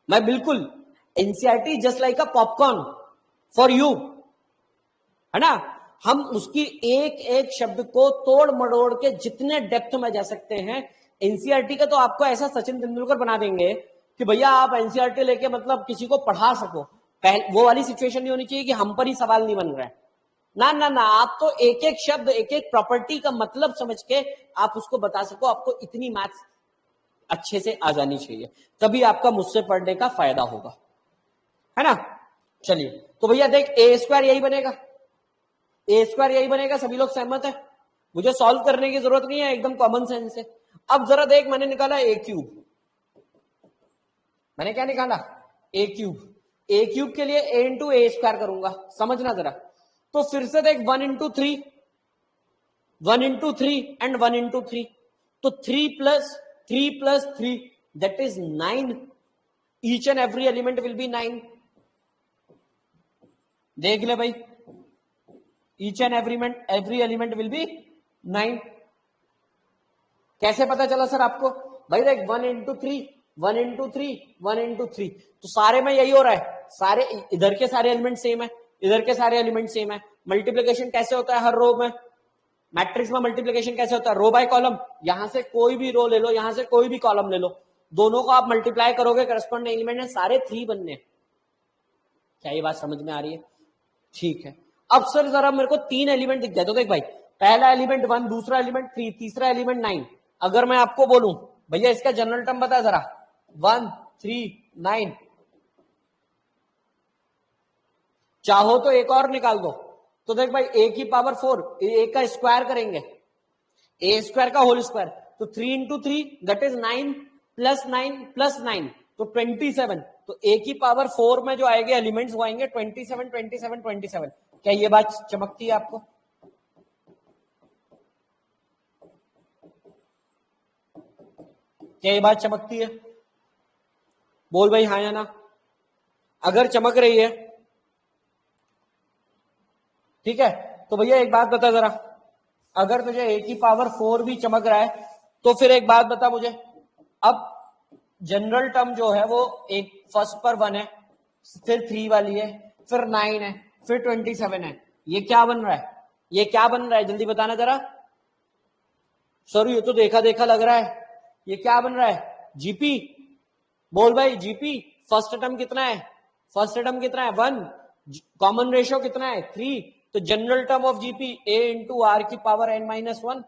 मैं बिल्कुल NCERT just like a popcorn for you, है ना। हम उसकी एक एक शब्द को तोड़ मड़ोड़ के जितने डेप्थ में जा सकते हैं, एनसीईआरटी का तो आपको ऐसा सचिन तेंदुलकर बना देंगे कि भैया आप एनसीईआरटी लेके मतलब किसी को पढ़ा सको। वो वाली सिचुएशन नहीं होनी चाहिए कि हम पर ही सवाल नहीं बन रहा है। ना ना ना, आप तो एक एक शब्द, एक एक प्रॉपर्टी का मतलब समझ के आप उसको बता सको। आपको इतनी मैथ्स अच्छे से आ जानी चाहिए, तभी आपका मुझसे पढ़ने का फायदा होगा, है ना। चलिए तो भैया देख, ए स्क्वायर यही बनेगा, ए स्क्वायर यही बनेगा, सभी लोग सहमत है। मुझे सॉल्व करने की जरूरत नहीं है, एकदम कॉमन सेंस है। अब जरा देख, मैंने निकाला ए क्यूब। मैंने क्या निकाला, ए क्यूब। ए क्यूब के लिए ए इंटू ए स्क्वायर करूंगा, समझना जरा। तो फिर से देख, 1 इंटू 3, 1 इंटू 3 एंड 1 इंटू 3, तो 3 plus 3 that is 9। Each and every element will be 9। देख ले भाई, each and every element will be 9। कैसे पता चला सर आपको, भाई देख 1 इंटू 3, 1 इंटू 3, 1 इंटू 3, तो सारे में यही हो रहा है। सारे इधर के सारे एलिमेंट सेम है, इधर के सारे एलिमेंट सेम है। मल्टीप्लीकेशन कैसे होता है हर रो में, मैट्रिक्स में मल्टीप्लीकेशन कैसे होता है, रो बाय कॉलम। यहां से कोई भी रो ले लो, यहां से कोई भी कॉलम ले लो, दोनों को आप मल्टीप्लाई करोगे, करस्पॉन्डिंग एलिमेंट है सारे 3 बनने। क्या ये बात समझ में आ रही है? ठीक है। अब सर जरा मेरे को 3 एलिमेंट दिख जाए तो देख भाई, पहला एलिमेंट 1, दूसरा एलिमेंट 3, तीसरा एलिमेंट 9। अगर मैं आपको बोलूं भैया इसका जनरल टर्म बता जरा, 1 3 9, चाहो तो एक और निकाल दो। तो देख भाई, ए की पावर 4, ए का स्क्वायर करेंगे, ए स्क्वायर का होल स्क्वायर, तो 3 into 3 that is 9 plus 9 plus 9, तो 27। तो ए की पावर 4 में जो आएंगे एलिमेंट्स वो आएंगे 27 27 27। क्या ये बात चमकती है आपको? क्या ये बात चमकती है? बोल भाई हाँ या ना, अगर चमक रही है ठीक है। तो भैया एक बात बता जरा, अगर तुझे ए की पावर 4 भी चमक रहा है तो फिर एक बात बता मुझे, अब जनरल टर्म जो है वो एक फर्स्ट पर 1 है, फिर 3 वाली है, फिर 9 है, फिर 27 है, ये क्या बन रहा है? ये क्या बन रहा है जल्दी बताना जरा। सर ये तो देखा देखा लग रहा है, ये क्या बन रहा है? जीपी। बोल भाई जीपी। फर्स्ट टर्म कितना है? फर्स्ट टर्म कितना है? 1। कॉमन रेशियो कितना है? 3। तो general term of GP a into R की power n-1,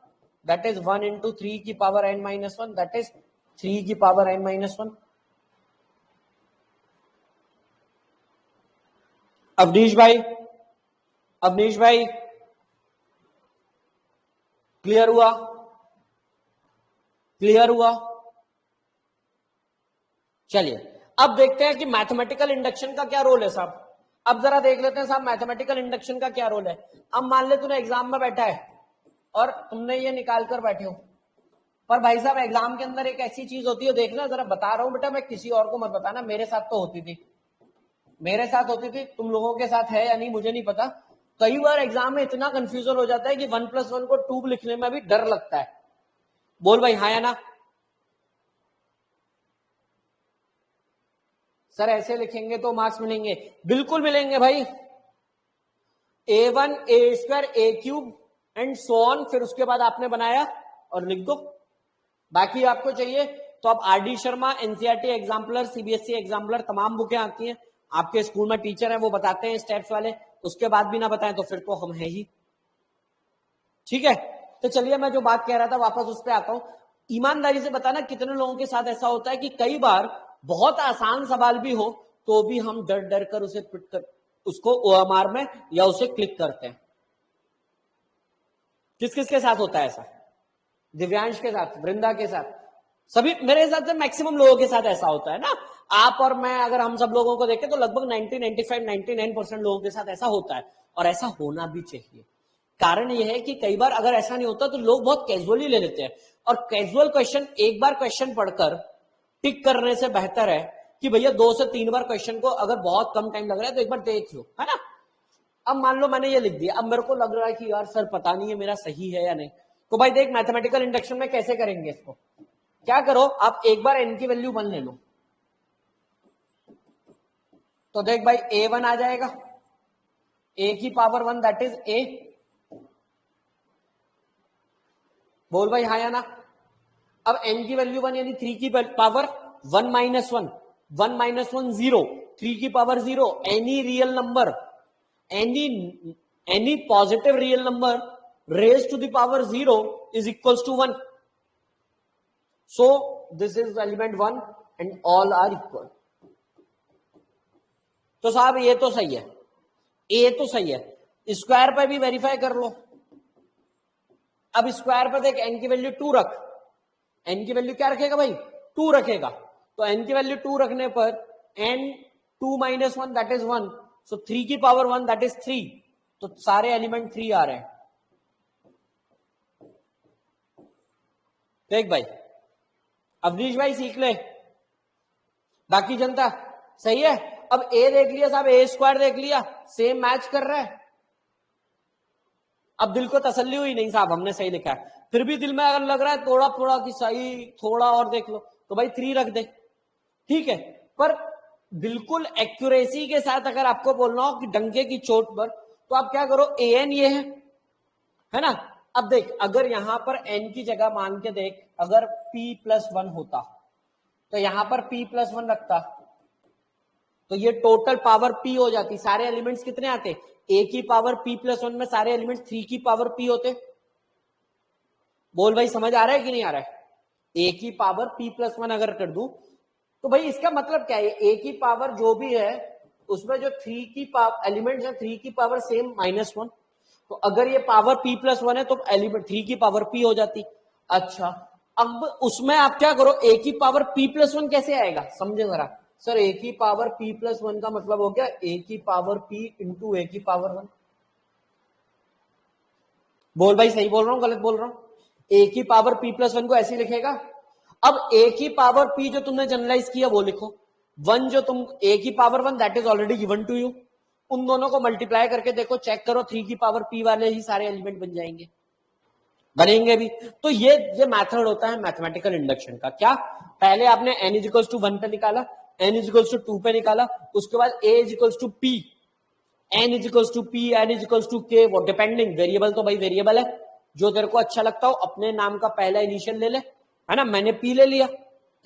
that is 1 into 3 की पावर n-1, दैट इज 3 की पावर n-1। अवनीश भाई, अवनीश भाई क्लियर हुआ? क्लियर हुआ? चलिए अब देखते हैं कि मैथमेटिकल इंडक्शन का क्या रोल है साहब। अब जरा देख लेते हैं साहब मैथमेटिकल इंडक्शन का क्या रोल है। अब मान ले तूने एग्जाम में बैठा है और तुमने ये निकाल कर बैठे हो, पर भाई साहब एग्जाम के अंदर एक ऐसी चीज होती है, देखना जरा बता रहा हूं बेटा, मैं किसी और को मत बताना, मेरे साथ तो होती थी, मेरे साथ होती थी, तुम लोगों के साथ है या नहीं मुझे नहीं पता। कई बार एग्जाम में इतना कंफ्यूजन हो जाता है कि 1+1 को 2 लिखने में भी डर लगता है। बोल भाई हाँ या ना। सर ऐसे लिखेंगे तो मार्क्स मिलेंगे? बिल्कुल मिलेंगे भाई। a1 a² a³ and so on, फिर उसके बाद आपने बनाया और लिख दो। बाकी आपको चाहिए तो आप RD Sharma, NCERT exemplar, CBSE exemplar, तमाम बुकें आती हैं, आपके स्कूल में टीचर हैं वो बताते हैं स्टेप्स वाले, उसके बाद भी ना बताएं तो फिर तो हम है ही। ठीक है, तो चलिए मैं जो बात कह रहा था वापस उस पर आता हूं। ईमानदारी से बताना कितने लोगों के साथ ऐसा होता है कि कई बार बहुत आसान सवाल भी हो तो भी हम डर डर कर उसे पिट कर उसको ओएमआर में या उसे क्लिक करते हैं। किस किस के साथ होता है ऐसा? दिव्यांश के साथ, वृंदा के साथ, सभी, मेरे हिसाब से मैक्सिमम लोगों के साथ ऐसा होता है ना। आप और मैं अगर हम सब लोगों को देखें तो लगभग 99% लोगों के साथ ऐसा होता है, और ऐसा होना भी चाहिए। कारण यह है कि कई बार अगर ऐसा नहीं होता तो लोग बहुत कैजुअली ले लेते हैं, और कैजुअल क्वेश्चन एक बार क्वेश्चन पढ़कर टिक करने से बेहतर है कि भैया 2 से 3 बार क्वेश्चन को अगर बहुत कम टाइम लग रहा है तो एक बार देख लो, है ना। अब मान लो मैंने ये लिख दिया, अब मेरे को लग रहा है कि यार सर पता नहीं है मेरा सही है या नहीं, तो भाई देख मैथमेटिकल इंडक्शन में कैसे करेंगे इसको। क्या करो, आप एक बार n की वैल्यू 1 ले लो, तो देख भाई a1 आ जाएगा, a की पावर 1 दैट इज a। बोल भाई हाँ या ना। अब n की वैल्यू 1 यानी 3 की पावर 1 माइनस 1, 1 माइनस 1 0, 3 की power 0, any real number, any positive real number raised to the power 0 is equals to 1. So this is element 1 and all are equal. तो साहब ये तो सही है, ए तो सही है, स्क्वायर पर भी वेरीफाई कर लो। अब स्क्वायर पर देख n की वैल्यू 2 रख, n की वैल्यू क्या रखेगा भाई? 2 रखेगा, तो n की वैल्यू 2 रखने पर n 2 माइनस 1 दैट इज 1, सो 3 की पावर 1 दैट इज 3, तो सारे एलिमेंट 3 आ रहे हैं। देख भाई अवनीश भाई सीख ले, बाकी जनता सही है। अब ए देख लिया साहब, ए स्क्वायर देख लिया, सेम मैच कर रहा है। अब दिल को तसल्ली हुई नहीं साहब हमने सही लिखा है, फिर भी दिल में अगर लग रहा है थोड़ा थोड़ा कि सही थोड़ा और देख लो, तो भाई 3 रख दे, ठीक है। पर बिल्कुल एक्यूरेसी के साथ अगर आपको बोलना हो कि डंके की चोट पर, तो आप क्या करो, an ये है ना। अब देख अगर यहां पर n की जगह मान के देख, अगर p+1 होता तो यहां पर p+1 रखता, तो ये टोटल पावर p हो जाती। सारे एलिमेंट्स कितने आते? a की पावर p+1 में सारे एलिमेंट्स 3 की पावर p होते। बोल भाई समझ आ रहा है कि नहीं आ रहा है? a की पावर p+1 अगर कर दूं तो भाई इसका मतलब क्या है, a की पावर जो भी है उसमें जो 3 की पावर एलिमेंट्स है 3 की पावर सेम -1, तो अगर ये पावर p+1 है तो एलिमेंट 3 की पावर p हो जाती। अच्छा अब उसमें आप क्या करो, a की पावर p+1 कैसे आएगा समझे जरा। सर a की पावर p+1 का मतलब हो गया a की पावर p इंटू a की पावर 1। बोल भाई सही बोल रहा हूं गलत बोल रहा हूं? a की पावर p+1 को ऐसे लिखेगा। अब a की पावर p जो तुमने जनरलाइज किया वो लिखो, 1 जो तुम a की power 1 that is already given to you, उन दोनों को मल्टीप्लाई करके देखो, चेक करो 3 की पावर p वाले ही सारे एलिमेंट बन जाएंगे, बनेंगे भी। तो ये मेथड होता है मैथमेटिकल इंडक्शन का। क्या पहले आपने n इज इक्वल्स टू 1 पे निकाला, n इज इक्वल्स टू 2 पे निकाला, उसके बाद a is equals to p, n is equals to p, n is equals to k, वो डिपेंडिंग वेरिएबल तो भाई वेरिएबल है, जो तेरे को अच्छा लगता हो अपने नाम का पहला इनिशियल ले ले, है ना। मैंने p ले लिया,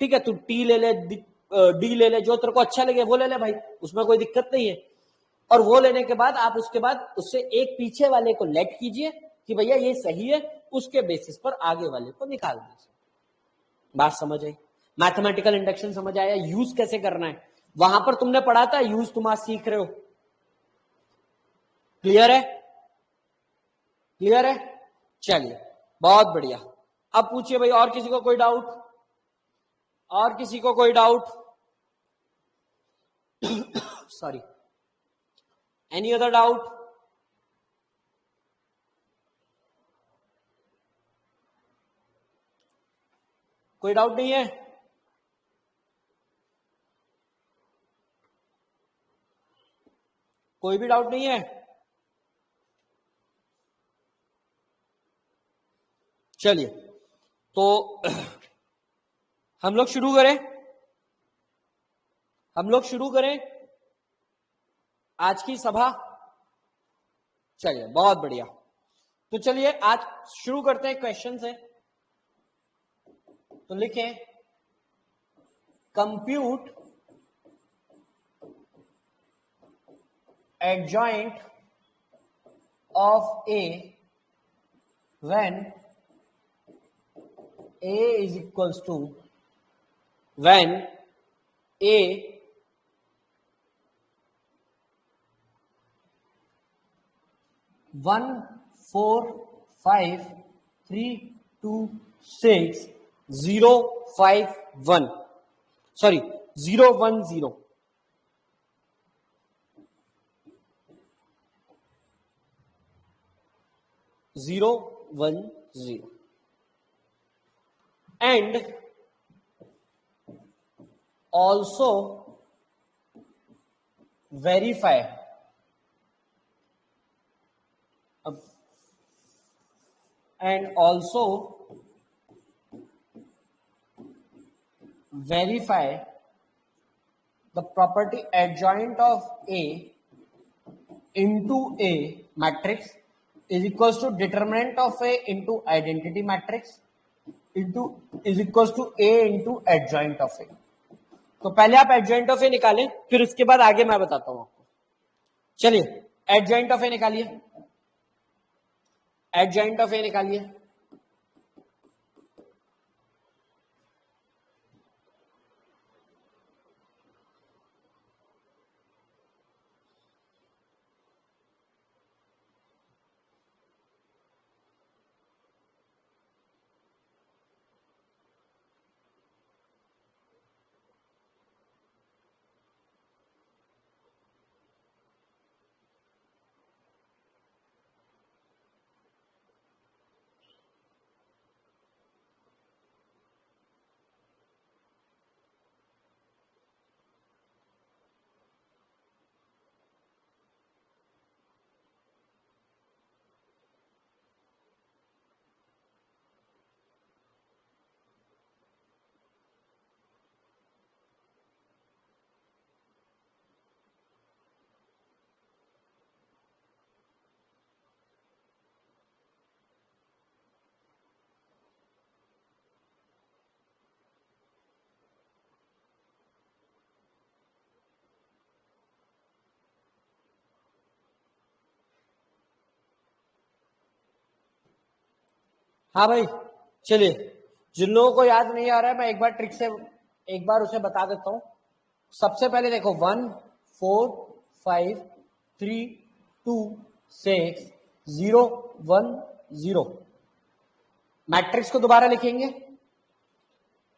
ठीक है, तू t ले ले, d ले ले, जो तेरे को अच्छा लगे वो ले ले भाई, उसमें कोई दिक्कत नहीं है। और वो लेने के बाद आप उसके बाद उससे एक पीछे वाले को लेट कीजिए कि भैया ये सही है, उसके बेसिस पर आगे वाले को निकाल दीजिए। बात समझ आई? मैथमेटिकल इंडक्शन समझ आया? यूज कैसे करना है वहां पर तुमने पढ़ा था, यूज तुम आज सीख रहे हो। क्लियर है? क्लियर है? चलिए बहुत बढ़िया। अब पूछिए भाई, और किसी को कोई डाउट? और किसी को कोई doubt? Sorry, any other doubt? कोई डाउट नहीं है? कोई भी डाउट नहीं है? चलिए तो हम लोग शुरू करें, हम लोग शुरू करें आज की सभा। चलिए बहुत बढ़िया, तो चलिए आज शुरू करते हैं क्वेश्चन से। तो लिखें, compute adjoint of A when A is equals to, when A one 4 5 3 2 6 0 5 1, sorry 0 1 0, zero one zero, and also verify, and also verify the property adjoint of A into A matrix is equals to determinant of A into identity matrix into is equals to A into adjoint of A। तो पहले आप adjoint of A निकालें, फिर उसके बाद आगे मैं बताता हूं आपको। चलिए adjoint of A निकालिए, adjoint of A निकालिए। हाँ भाई चलिए, जिन लोगों को याद नहीं आ रहा है मैं एक बार ट्रिक से एक बार उसे बता देता हूं। सबसे पहले देखो 1 4 5 3 2 6 0 1 0, मैट्रिक्स को दोबारा लिखेंगे।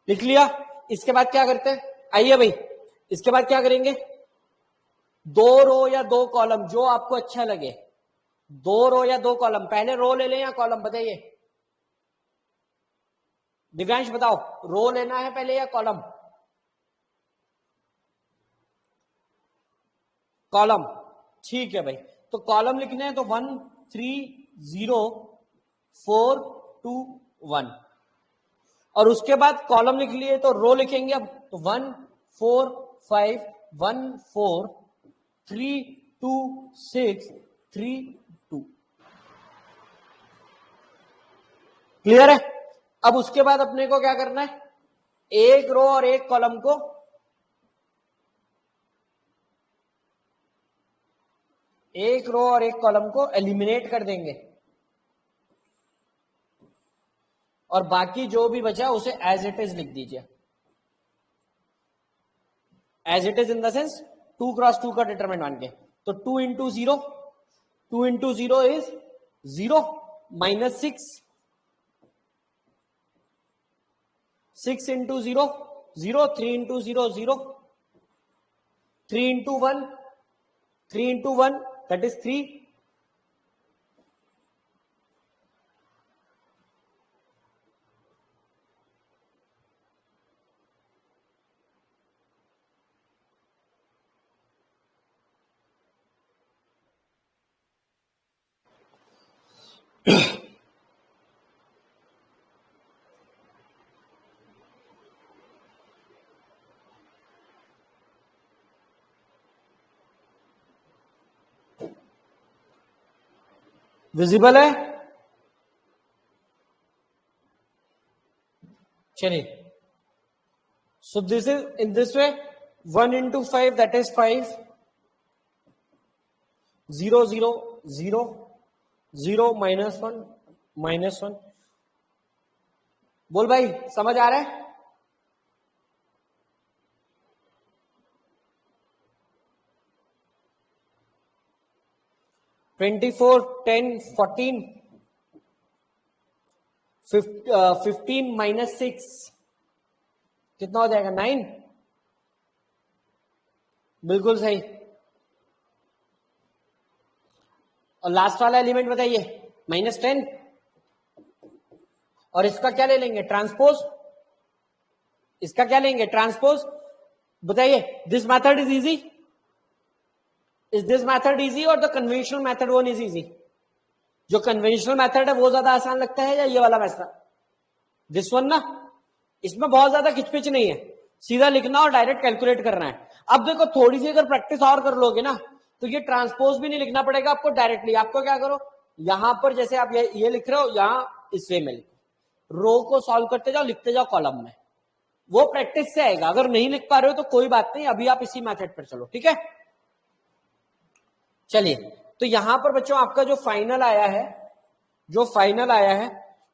लिख लिया? इसके बाद क्या करते हैं, आइए भाई, इसके बाद क्या करेंगे, 2 रो या 2 कॉलम जो आपको अच्छा लगे, 2 रो या 2 कॉलम। पहले रो ले लें या कॉलम, बताइए दिव्यांश, बताओ रो लेना है पहले या कॉलम? कॉलम, ठीक है भाई। तो कॉलम लिखने हैं तो 1 3 0 4 2 1, और उसके बाद कॉलम लिख लिए तो रो लिखेंगे अब, तो 1 4 5 1 4 3 2 6 3 2। क्लियर है? अब उसके बाद अपने को क्या करना है, एक रो और एक कॉलम को एलिमिनेट कर देंगे और बाकी जो भी बचा उसे एज इट इज लिख दीजिए। As it is in the sense 2 cross 2 का डिटरमिनेंट मान के, तो 2 into 0 is 0 minus 6 into 0 0, 3 into 0 0, 3 into 1 that is 3, visible है? चलिए, so this is in this way 1 into 5 that is 5, 0 0 0 0 -1 बोल भाई, समझ आ रहा है? -24 10 14 15 -6 कितना हो जाएगा? 9। बिल्कुल सही। और लास्ट वाला एलिमेंट बताइए, -10, और इसका क्या ले लेंगे? ट्रांसपोज। इसका क्या लेंगे? ट्रांसपोज। बताइए, this method is easy? Is this method easy और the conventional method one is easy? जो कन्वेंशनल मेथड है वो ज्यादा आसान लगता है या ये वाला मेथड? दिस वन ना, इसमें बहुत ज्यादा खिचपिच नहीं है, सीधा लिखना और डायरेक्ट कैलकुलेट करना है। अब देखो, थोड़ी सी अगर प्रैक्टिस और कर लोगे ना तो ये ट्रांसपोज भी नहीं लिखना पड़ेगा आपको डायरेक्टली। आपको क्या करो, यहां पर जैसे आप ये लिख रहे हो, यहां इस वे में लिखो, रो को सॉल्व करते जाओ, लिखते जाओ कॉलम में, वो प्रैक्टिस से आएगा। अगर नहीं लिख पा रहे हो तो कोई बात नहीं, अभी आप इसी मेथड पर चलो, ठीक है? चलिए, तो यहां पर बच्चों आपका जो फाइनल आया है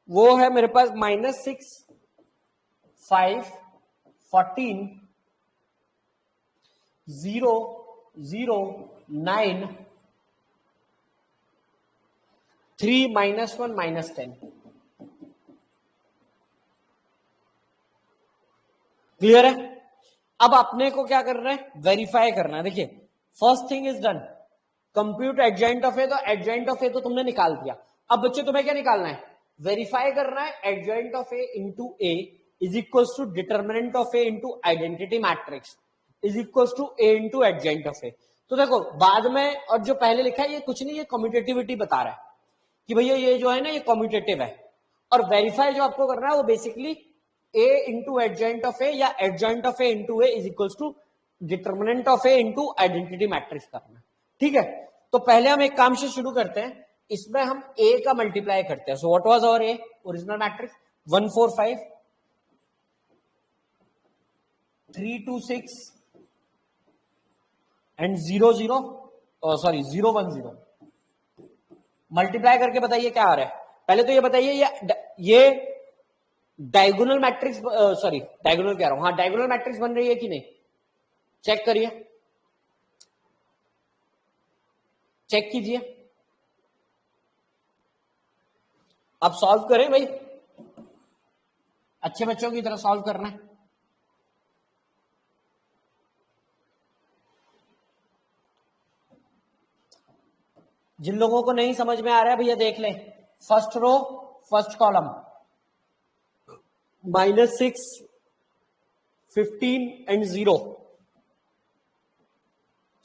वो है मेरे पास -6 5 14 0 0 9 3 -1 -10। क्लियर है? अब अपने को क्या करना है? वेरीफाई करना है। देखिए, first thing is done, compute adjoint of A, तो एडजॉइंट ऑफ ए तो तुमने निकाल दिया। अब बच्चों तुम्हें क्या निकालना है? वेरीफाई करना है adjoint of A into A is equal to determinant of A into identity matrix is equal to A into adjoint of A. तो देखो, बाद में और जो पहले लिखा है ये कुछ नहीं, ये कम्यूटेटिविटी बता रहा है कि भैया ये जो है ना ये कम्यूटेटिव है। और वेरीफाई जो आपको करना है वो basically a into adjoint of A या adjoint of A into A is equal to determinant of A into identity matrix करना। ठीक है, तो पहले हम एक काम से शुरू करते हैं, इसमें हम a का मल्टीप्लाई करते हैं। So what was our a original matrix? 1 4 5 3 2 6 and 0 0 sorry 0 1 0। Multiply करके बताइए क्या आ रहा है। पहले तो ये बताइए ये डायगोनल मैट्रिक्स, सॉरी डायगोनल कह रहा हूं, हाँ डायगोनल मैट्रिक्स बन रही है कि नहीं, चेक करिए, चेक कीजिए। अब सॉल्व करें भाई, अच्छे बच्चों की तरह सॉल्व करना है। जिन लोगों को नहीं समझ में आ रहा है भैया देख ले, first row first column -6 15 and 0,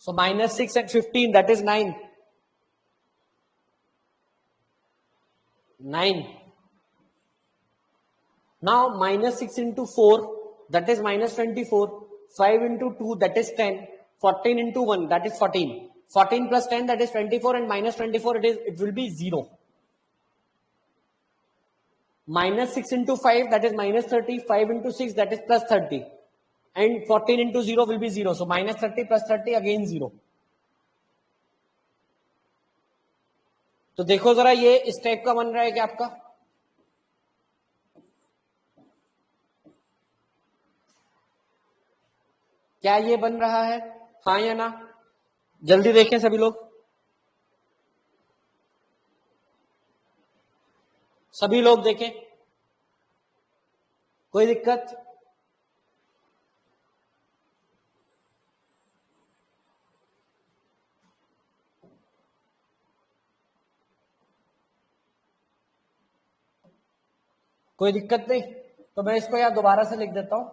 so -6 and 15 that is 9 9। now -6 into 4 that is -24, 5 into 2 that is 10, 14 into 1 that is 14, 14 plus 10 that is 24 and minus 24 it will be 0. Minus 6 into 5 that is minus 30, 5 into 6 that is plus 30 and 14 into 0 will be 0. So minus 30 plus 30 again 0. तो देखो जरा ये इस type का बन रहा है क्या आपका? क्या ये बन रहा है? हाँ या ना? जल्दी देखें सभी लोग, सभी लोग देखें, कोई दिक्कत? कोई दिक्कत नहीं? तो मैं इसको यहां दोबारा से लिख देता हूं,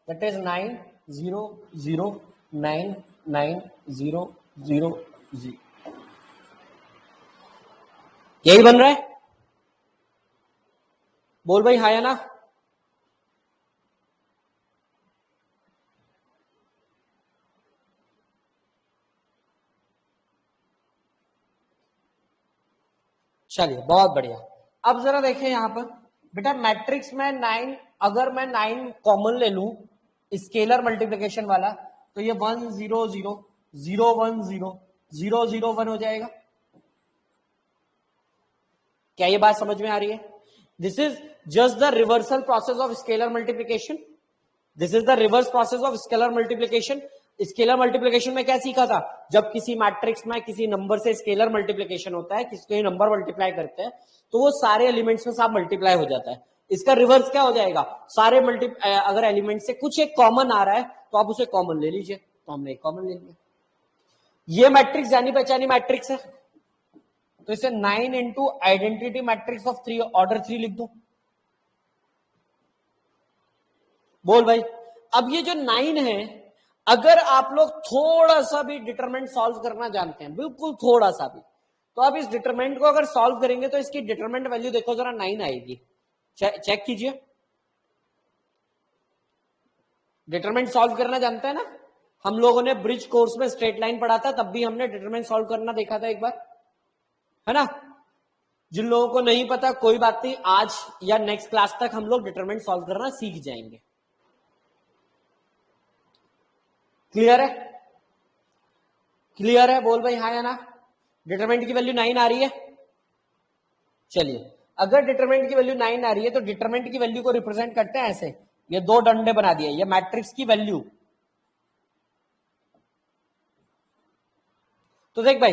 दैट इज 9 0 0 9 9 0 0 0. यही बन रहा है? बोल भाई हाँ या ना? चलिए बहुत बढ़िया. अब जरा देखें यहां पर बेटा, मैट्रिक्स में 9, अगर मैं 9 कॉमन ले लूं स्केलर मल्टीप्लिकेशन वाला, तो ये 1 0 0 0 1 0 0 0 1 हो जाएगा. क्या ये बात समझ में आ रही है? This is just the reversal process of scalar multiplication. This is the reverse process of scalar multiplication. Scalar multiplication में क्या सीखा था? जब किसी मैट्रिक्स में किसी नंबर से स्केलर मल्टीप्लिकेशन होता है, किसी नंबर मल्टीप्लाई करते हैं, तो वो सारे एलिमेंट्स में साथ मल्टीप्लाई हो जाता है. इसका रिवर्स क्या हो जाएगा? सारे अगर एलिमेंट से कुछ एक कॉमन आ रहा है तो आप उसे कॉमन ले लीजिए. तो हमने एक कॉमन ले लिया. ये मैट्रिक्स जानी पहचानी मैट्रिक्स है, तो इसे 9 into identity matrix of 3 order 3 लिख दो. बोल भाई. अब ये जो 9 है, अगर आप लोग थोड़ा सा भी डिटरमिनेंट सॉल्व करना जानते हैं, बिल्कुल थोड़ा सा भी, तो आप इस डिटरमिनेंट को अगर सॉल्व करेंगे तो इसकी डिटरमिनेंट वैल्यू देखो जरा 9 आएगी. चेक कीजिए. डिटरमिनेंट सॉल्व करना जानते हैं ना? हम लोगों ने ब्रिज कोर्स में स्ट्रेट लाइन पढ़ा था, तब भी हमने डिटरमिनेंट सॉल्व करना देखा था एक बार, है ना? जिन लोगों को नहीं पता कोई बात नहीं, आज या नेक्स्ट क्लास तक हम लोग डिटरमिनेंट सॉल्व करना सीख जाएंगे. क्लियर है? क्लियर है? बोल भाई हाँ या ना? डिटरमिनेंट की वैल्यू 9 आ रही है. चलिए, अगर डिटरमिनेंट की वैल्यू 9 आ रही है तो डिटरमिनेंट की वैल्यू को रिप्रेजेंट करते हैं ऐसे. ये दो डंडे बना दिए, ये मैट्रिक्स की वैल्यू. तो देख भाई,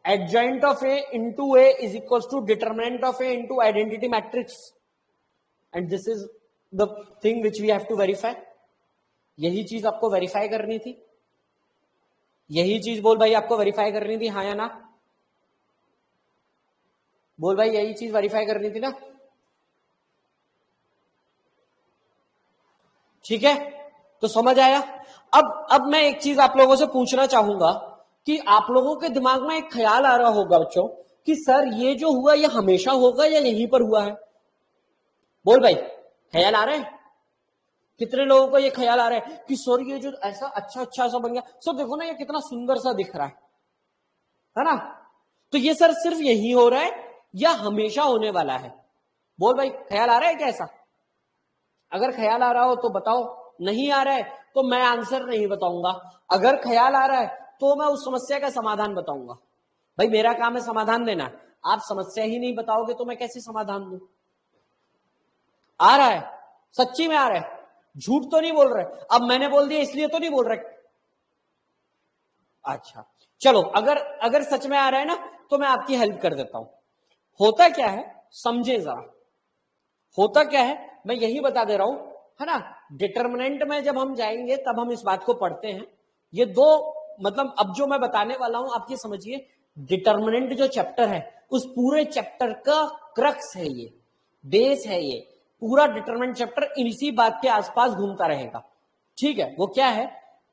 adjoint of A into A is equals to determinant of A into identity matrix, and this is the thing which we have to verify. यही चीज आपको वेरीफाई करनी थी. यही चीज बोल भाई आपको वेरीफाई करनी थी, हाँ या ना? बोल भाई यही चीज वेरीफाई करनी थी ना? ठीक है, तो समझ आया. अब मैं एक चीज आप लोगों से पूछना चाहूंगा कि आप लोगों के दिमाग में एक ख्याल आ रहा होगा बच्चों कि सर ये जो हुआ ये हमेशा होगा या यहीं पर हुआ है? बोल भाई, ख्याल आ रहा है? कितने लोगों को ये ख्याल आ रहा है कि सर ये जो ऐसा अच्छा सा बन गया, सर देखो ना ये कितना सुंदर सा दिख रहा है ना? तो ये सर सिर्फ यही हो रहा है या हमेशा होने वाला है? बोल भाई, ख्याल आ रहा है क्या ऐसा? अगर ख्याल आ रहा हो तो बताओ, नहीं आ रहा है तो मैं आंसर नहीं बताऊंगा. अगर ख्याल आ रहा है तो मैं उस समस्या का समाधान बताऊंगा. भाई मेरा काम है समाधान देना, आप समस्या ही नहीं बताओगे तो मैं कैसे समाधान दूं? आ रहा है? सच्ची में आ रहा है? झूठ तो नहीं बोल रहे? अब मैंने बोल दिया इसलिए तो नहीं बोल रहे? अच्छा चलो, अगर सच में आ रहा है ना तो मैं आपकी हेल्प कर देता हूं. होता क्या है समझे जरा. होता क्या है मैं यही बता दे रहा हूं, है ना? डिटरमिनेंट में जब हम जाएंगे तब हम इस बात को पढ़ते हैं. ये दो मतलब अब जो मैं बताने वाला हूं आप ये समझिए, डिटरमिनेंट जो चैप्टर है उस पूरे चैप्टर का क्रक्स है, ये बेस है. ये पूरा डिटरमिनेंट चैप्टर इसी बात के आसपास घूमता रहेगा. ठीक है, वो क्या है?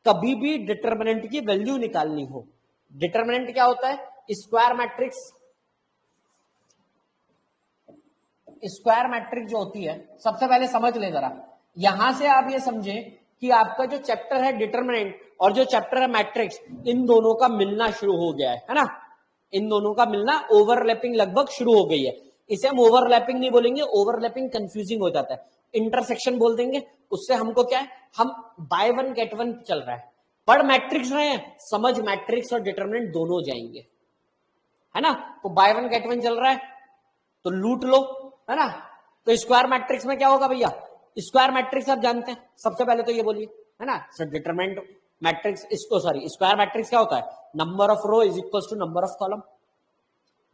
कभी भी डिटरमिनेंट की वैल्यू निकालनी हो. डिटरमिनेंट क्या होता है? Square matrix. स्क्वायर मैट्रिक्स जो होती है, सबसे पहले समझ ले जरा, यहां से आप ये समझे कि आपका जो चैप्टर है डिटरमिनेंट और जो चैप्टर है मैट्रिक्स, इन दोनों का मिलना शुरू हो गया है ना, इन दोनों का मिलना, ओवरलैपिंग लगभग शुरू हो गई है। इसे हम ओवरलैपिंग नहीं बोलेंगे, ओवरलैपिंग कंफ्यूजिंग हो जाता है, इंटरसेक्शन बोल देंगे। उससे हमको क्या है, हम बाय वन गेट वन चल रहा है। पढ़ मैट्रिक्स रहे हैं, समझ मैट्रिक्स और डिटरमिनेंट दोनों जाएंगे, है ना। तो बाय वन गेट वन चल रहा है तो लूट लो, है ना। तो स्क्वायर मैट्रिक्स में क्या होगा भैया, स्क्वायर मैट्रिक्स आप जानते हैं, सबसे पहले तो ये बोलिए, है ना सर। डिटरमिनेंट मैट्रिक्स, इसको सॉरी स्क्वायर मैट्रिक्स क्या होता है, number of row is equal to number of column.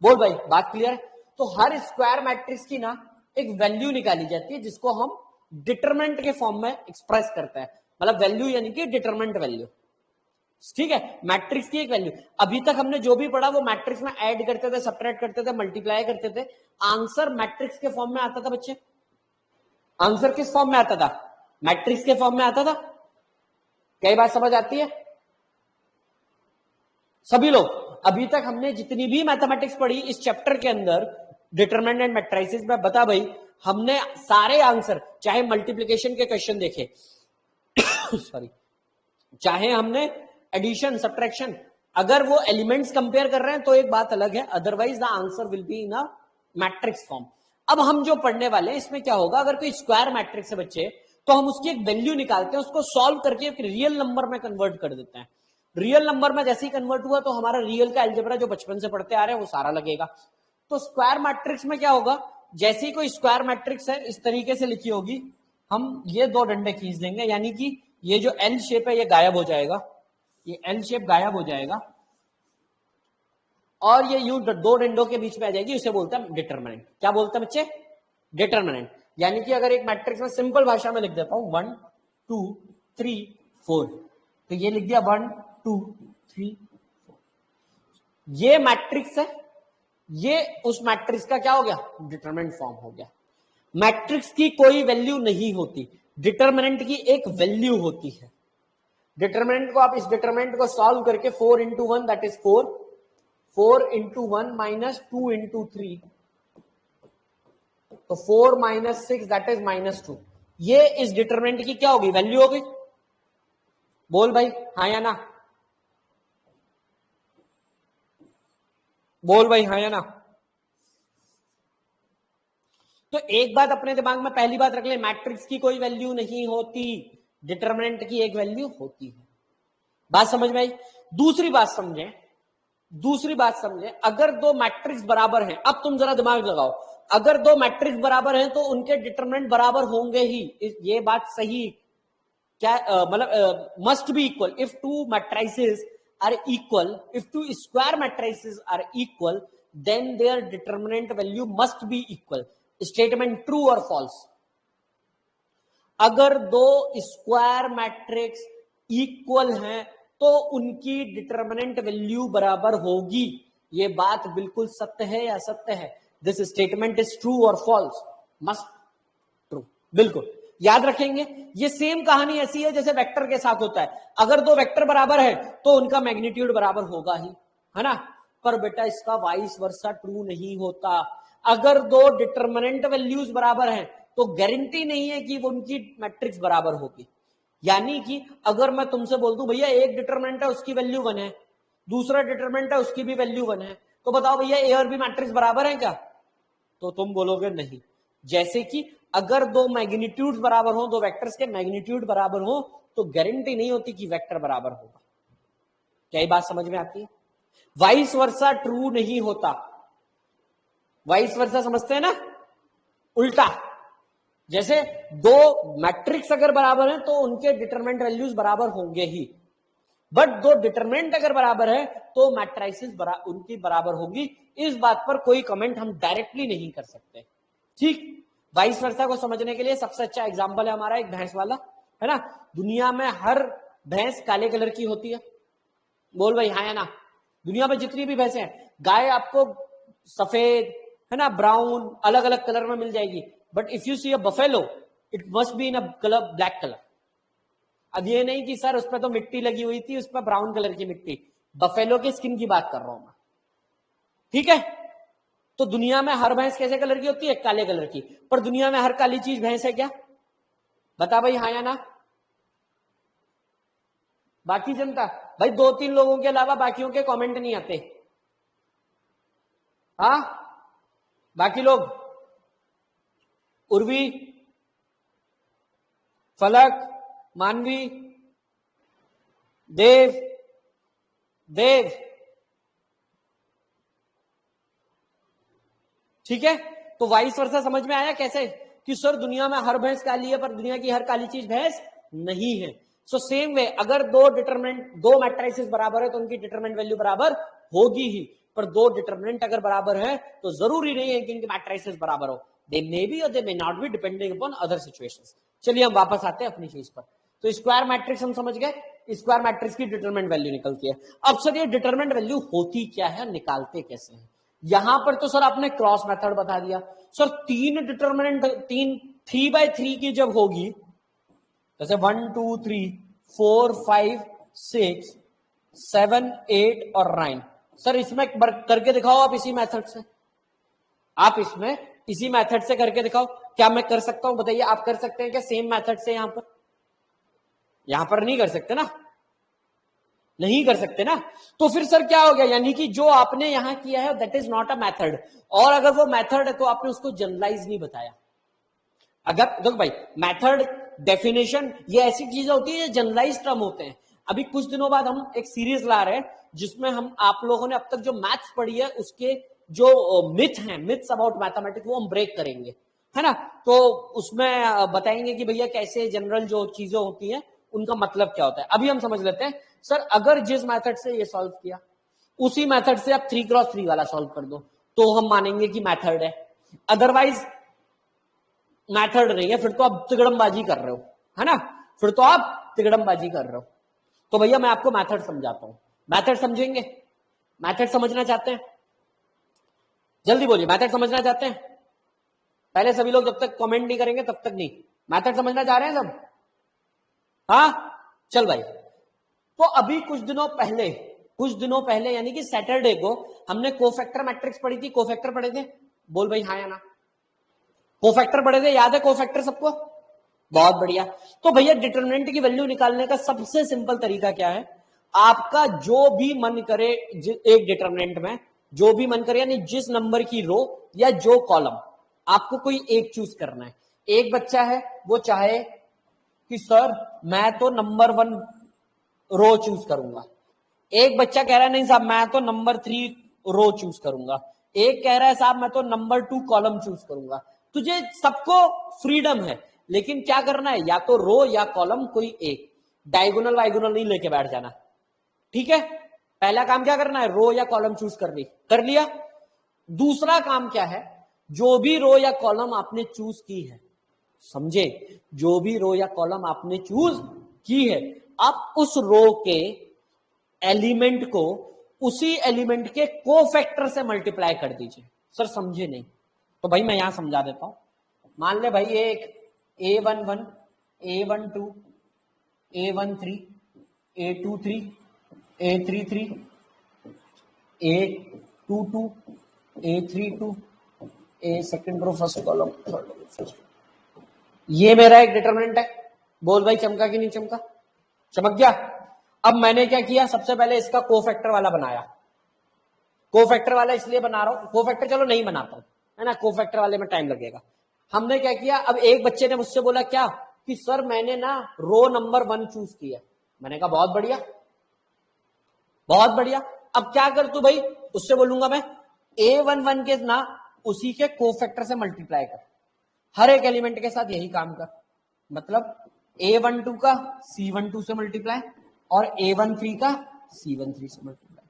बोल भाई, बात क्लियर है। तो हर स्क्वायर मैट्रिक्स की ना एक वैल्यू निकाली जाती है जिसको हम डिटरमिनेंट के फॉर्म में एक्सप्रेस करते हैं, मतलब वैल्यू यानी कि डिटरमिनेंट वैल्यू, ठीक है। मैट्रिक्स की एक वैल्यू, अभी तक हमने जो भी पढ़ा वो मैट्रिक्स में ऐड करते थे, सब्ट्रैक्ट करते थे, मल्टीप्लाई करते थे, आंसर मैट्रिक्स के फॉर्म में आता था बच्चे। आंसर किस फॉर्म में आता था, मैट्रिक्स के फॉर्म में आता था। कई बात समझ आती है सभी लोग। अभी तक हमने जितनी भी मैथमेटिक्स पढ़ी इस चैप्टर के अंदर डिटरमिनेंट एंड मैट्रिसेस में, बता भाई हमने सारे आंसर, चाहे मल्टीप्लिकेशन के क्वेश्चन देखे सॉरी, चाहे हमने एडिशन सब्ट्रैक्शन, अगर वो एलिमेंट्स कंपेयर कर रहे हैं तो एक बात अलग है, otherwise the answer will be in a matrix form. अब हम जो पढ़ने वाले हैं इसमें क्या होगा, अगर कोई स्क्वायर मैट्रिक्स है बच्चे, तो हम उसकी एक वैल्यू निकालते हैं, उसको सॉल्व करके एक रियल नंबर में कन्वर्ट कर देते हैं। रियल नंबर में जैसे ही कन्वर्ट हुआ तो हमारा रियल का अलजेब्रा जो बचपन से पढ़ते आ रहे हैं वो सारा लगेगा। तो स्क्वायर मैट्रिक्स में क्या होगा, जैसे ही कोई स्क्वायर मैट्रिक्स है इस तरीके से लिखी होगी, हम ये दो डंडे खींच देंगे, यानी कि ये जो एल शेप है ये गायब हो जाएगा, ये एल शेप गायब हो जाएगा और ये यू दो डंडों के बीच में आ जाएगी, उसे बोलते हैं डिटरमिनेंट। क्या बोलते हैं बच्चे, डिटरमिनेंट। यानी कि अगर एक मैट्रिक्स में सिंपल भाषा में लिख देता हूं 1 2 3 4, तो ये लिख दिया 1 2 3 4, ये मैट्रिक्स है, ये उस मैट्रिक्स का क्या हो गया, डिटरमिनेंट फॉर्म हो गया। मैट्रिक्स की कोई वैल्यू नहीं होती, डिटरमिनेंट की एक वैल्यू होती है। डिटरमिनेंट को आप इस डिटरमिनेंट को सॉल्व करके 4 into 1 that is 4, 4 into 1 minus 2 into 3, तो 4 माइनस 6 दैट इज माइनस 2, ये इस डिटरमिनेंट की क्या होगी, वैल्यू होगी। बोल भाई हाँ या ना, बोल भाई हाँ या ना। तो एक बात अपने दिमाग में पहली बात रख ले, मैट्रिक्स की कोई वैल्यू नहीं होती, डिटरमिनेंट की एक वैल्यू होती है। बात समझ में आई। दूसरी बात समझे, दूसरी बात समझे, अगर दो मैट्रिक्स बराबर हैं, अब तुम जरा दिमाग लगाओ, अगर दो मैट्रिक्स बराबर हैं तो उनके डिटरमिनेंट बराबर होंगे ही, ये बात सही क्या, मतलब must be equal. If two matrices are equal, if two square matrices are equal, then their determinant value must be equal. Statement true और फॉल्स। अगर दो स्क्वायर मैट्रिक्स इक्वल हैं तो उनकी डिटरमिनेंट वैल्यू बराबर होगी, ये बात बिल्कुल सत्य है या असत्य है, दिस स्टेटमेंट इज ट्रू और फॉल्स, मस्ट ट्रू, बिल्कुल याद रखेंगे। ये सेम कहानी ऐसी है जैसे वेक्टर के साथ होता है, अगर दो वेक्टर बराबर है तो उनका मैग्नीट्यूड बराबर होगा ही, है ना। पर बेटा इसका वाइस वर्सा ट्रू नहीं होता। अगर दो डिटरमिनेंट वैल्यूज बराबर हैं तो गारंटी नहीं है कि वो उनकी मैट्रिक्स बराबर होगी। यानी कि अगर मैं तुमसे बोल दूं भैया एक डिटरमिनेंट है उसकी वैल्यू 1 है, दूसरा डिटरमिनेंट है उसकी भी वैल्यू 1 है, तो बताओ भैया ए और बी मैट्रिक्स बराबर है क्या, तो तुम बोलोगे नहीं। जैसे कि अगर दो मैग्नीट्यूड बराबर हो, दो वेक्टर्स के मैग्नीट्यूड बराबर हो, तो गारंटी नहीं होती कि वेक्टर बराबर होगा। क्या ये बात समझ में आती है। वाइस वर्सा ट्रू नहीं होता, वाइस वर्सा समझते हैं ना, उल्टा। जैसे दो मैट्रिक्स अगर बराबर हैं तो उनके डिटरमिनेंट वैल्यूज बराबर होंगे ही, बट दो डिटरमिनेंट अगर बराबर है तो मैट्रिसेस उनकी बराबर होगी। इस बात पर कोई कमेंट हम डायरेक्टली नहीं कर सकते, ठीक। वाइस वर्सा को समझने के लिए सबसे अच्छा एग्जांपल है हमारा एक भैंस वाला, है ना। दुनिया में हर भैंस काले कलर की होती है, बोल भाई हाँ या ना। दुनिया में जितनी भी भैंसें हैं, गाय आपको सफेद, है ना, ब्राउन, अलग अलग कलर में मिल जाएगी, but if you see a buffalo it must be in a colour black colour. अब ये नहीं कि सर उस पर तो मिट्टी लगी हुई थी, उस पर ब्राउन कलर की मिट्टी, बफेलो के स्किन की बात कर रहा हूं मैं, ठीक है। तो दुनिया में हर भैंस कैसे कलर की होती है, काले कलर की। पर दुनिया में हर काली चीज भैंस है क्या, बता भाई हाँ या ना। बाकी जनता, भाई 2-3 लोगों के अलावा बाकियों के कमेंट नहीं आते। हाँ, बाकी लोग, उर्वी, फलक, मानवी, देव, देव, ठीक है। तो वाइस वर्सा समझ में आया कैसे कि सर दुनिया में हर भैंस काली है पर दुनिया की हर काली चीज भैंस नहीं है। सो सेम वे, अगर दो मैट्रिसेस बराबर है तो उनकी डिटरमिनेंट वैल्यू बराबर होगी ही, पर दो डिटरमिनेंट अगर बराबर है तो जरूरी नहीं है कि इनके मैट्रिसेस बराबर हो। दे मे बी और they may not be depending upon other situations. चलिए हम वापस आते हैं अपनी चीज पर। तो स्क्वायर मैट्रिक्स हम समझ गए, स्क्वायर मैट्रिक्स की डिटरमिनेंट वैल्यू निकलती है। अब सर ये डिटरमिनेंट वैल्यू होती क्या है, निकालते कैसे हैं? यहां पर तो सर आपने क्रॉस मेथड बता दिया। सर तीन डिटरमिनेंट, 3/3 की जब होगी, जैसे 1 2 3 4 5 6 7 8 और 9, सर इसमें करके दिखाओ आप इसी मेथड से, आप इसमें इसी मेथड से करके दिखाओ। क्या मैं कर सकता हूं बताइए? आप कर सकते हैं क्या सेम मेथड से? यहां पर नहीं कर सकते ना, नहीं कर सकते ना। तो फिर सर क्या हो गया, यानी कि जो आपने यहां किया है that is not a method, और अगर वो मेथड है तो आपने उसको जनरलाइज नहीं बताया। अगर देखो भाई, मेथड, डेफिनेशन, ये ऐसी चीजें होती है, ये जनरलाइज टर्म होते हैं। अभी कुछ दिनों बाद हम एक सीरीज ला रहे हैं जिसमें हम आप लोगों ने अब तक जो मैथ्स पढ़ी है उसके जो मिथ हैं, मिथ्स अबाउट मैथमेटिक्स, वो हम ब्रेक करेंगे, है ना। तो उसमें बताएंगे कि भैया कैसे जनरल जो चीजें होती हैं उनका मतलब क्या होता है। अभी हम समझ लेते हैं। सर अगर जिस मेथड से ये सॉल्व किया उसी मेथड से आप 3x3 वाला सॉल्व कर दो तो हम मानेंगे कि मेथड है, अदरवाइज मेथड नहीं है, फिर तो आप तिगड़मबाजी कर रहे हो, है ना, फिर तो आप तिगड़मबाजी कर रहे हो। तो भैया मैं आपको मेथड समझाता हूं, मेथड समझेंगे? मेथड समझना चाहते हैं? जल्दी बोलिए, मेथड समझना चाहते हैं? पहले सभी लोग जब तक कमेंट नहीं करेंगे तब तक नहीं। मेथड समझना चाह रहे हैं सब? हाँ, चल भाई। तो अभी कुछ दिनों पहले यानी कि सैटरडे को हमने कोफैक्टर मैट्रिक्स पढ़ी थी। कोफैक्टर पढ़े थे? बोल भाई हाँ या ना। कोफैक्टर पढ़े थे, याद है कोफैक्टर सबको? बहुत बढ़िया। तो भैया डिटरमिनेंट की वैल्यू निकालने का सबसे सिंपल तरीका क्या है? आपका जो भी मन करे, एक डिटरमिनेंट में जो भी मन करे, यानी जिस नंबर की रो या जो कॉलम, आपको कोई एक चूज करना है। एक बच्चा है वो चाहे कि सर मैं तो नंबर 1 रो चूज करूंगा, एक बच्चा कह रहा है नहीं साहब मैं तो नंबर 3 रो चूज करूंगा, एक कह रहा है साहब मैं तो नंबर 2 कॉलम चूज करूंगा। तुझे सबको फ्रीडम है, लेकिन क्या करना है, या तो रो या कॉलम कोई एक, डायगोनल वाइगोनल नहीं लेके बैठ जाना, ठीक है। पहला काम क्या करना है, रो या कॉलम चूज कर लिया। दूसरा काम क्या है, जो भी रो या कॉलम आपने चूज की है, समझे, जो भी रो या कॉलम आपने चूज की है, आप उस रो के एलिमेंट को उसी एलिमेंट के कोफैक्टर से मल्टीप्लाई कर दीजिए। सर समझे नहीं? तो भाई मैं यहां समझा देता हूं। मान ले भाई एक A11, A12, A13, A23, A33, A22, A32, A second row first column third row first, ये मेरा एक डिटरमिनेंट है। बोल भाई चमका कि नहीं चमका? चमक गया। अब मैंने क्या किया, सबसे पहले इसका कोफैक्टर वाला बनाया। कोफैक्टर वाला इसलिए बना रहा हूं, कोफैक्टर चलो नहीं बनाता हूं, है ना, कोफैक्टर वाले में टाइम लगेगा। हमने क्या किया, अब एक बच्चे ने मुझसे बोला क्या कि सर मैंने ना रो नंबर 1 चूज किया। मैंने कहा बहुत बढ़िया, बहुत बढ़िया। अब क्या कर तू भाई, उससे बोलूंगा मैं A11 के ना उसी के कोफैक्टर से मल्टीप्लाई कर, हर एक एलिमेंट के साथ यही काम कर। मतलब A12 का C12 से मल्टीप्लाई और A13 का C13 से मल्टीप्लाई।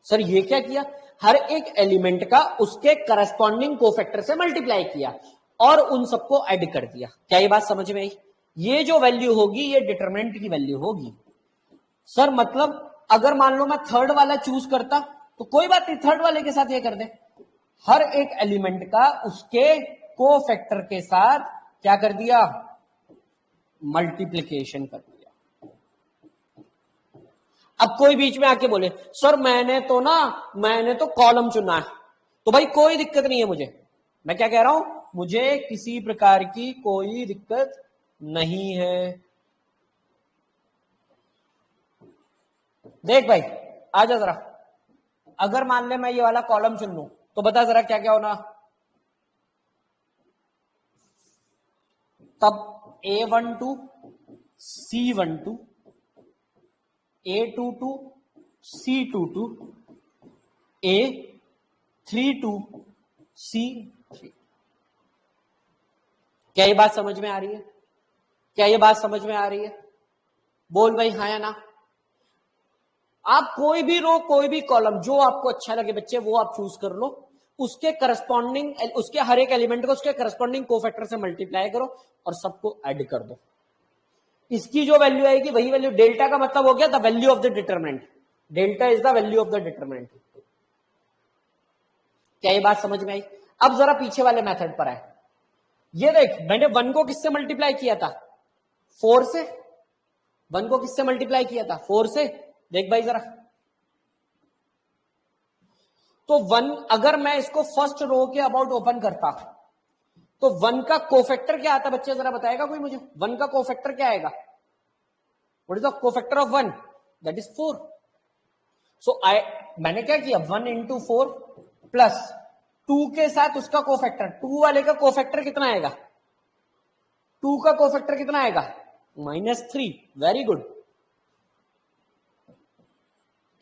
सर ये क्या किया, हर एक एलिमेंट का उसके करस्पॉन्डिंग कोफैक्टर से मल्टीप्लाई किया और उन सबको ऐड कर दिया। क्या ये बात समझ में आई? ये जो वैल्यू होगी ये डिटरमिनेंट की वैल्यू होगी। सर मतलब अगर मान लो मैं थर्ड वाला चूज करता तो कोई बात नहीं, थर्ड वाले के साथ ये कर दे, हर एक एलिमेंट का उसके कोफैक्टर के साथ क्या कर दिया, मल्टीप्लिकेशन कर दिया। अब कोई बीच में आके बोले सर मैंने तो कॉलम चुना है, तो भाई कोई दिक्कत नहीं है मुझे। मैं क्या कह रहा हूं, मुझे किसी प्रकार की कोई दिक्कत नहीं है, देख भाई आजा जरा, अगर मान ले मैं ये वाला कॉलम चुन लूं तो बता जरा क्या क्या होना। तब A12 C12 A22 C22 A32 C3। क्या ये बात समझ में आ रही है? क्या ये बात समझ में आ रही है? बोल भाई हाँ या ना। आप कोई भी रो कोई भी कॉलम जो आपको अच्छा लगे बच्चे वो आप चूज कर लो, उसके करस्पॉन्डिंग उसके हर एक एलिमेंट को उसके करस्पॉन्डिंग कोफैक्टर से मल्टीप्लाई करो और सबको ऐड कर दो। इसकी जो वैल्यू आएगी वही वैल्यू, डेल्टा का मतलब हो गया the value of the determinant, delta is the value of the determinant. क्या ये बात समझ में आई? अब जरा पीछे वाले मेथड पर आए। ये देख मैंने 1 को किससे मल्टीप्लाई किया था? 4 से। 1 को किससे मल्टीप्लाई किया था? 4 से। देख भाई जरा, तो 1 अगर मैं इसको फर्स्ट रो के अबाउट ओपन करता तो 1 का कोफैक्टर क्या आता बच्चे, जरा बताएगा कोई मुझे? 1 का कोफैक्टर क्या आएगा? What is the cofactor of 1? That is 4। सो मैंने क्या किया, 1 इंटू 4 प्लस 2 के साथ उसका कोफैक्टर, 2 वाले का कोफैक्टर कितना आएगा? 2 का कोफैक्टर कितना आएगा? -3। Very good.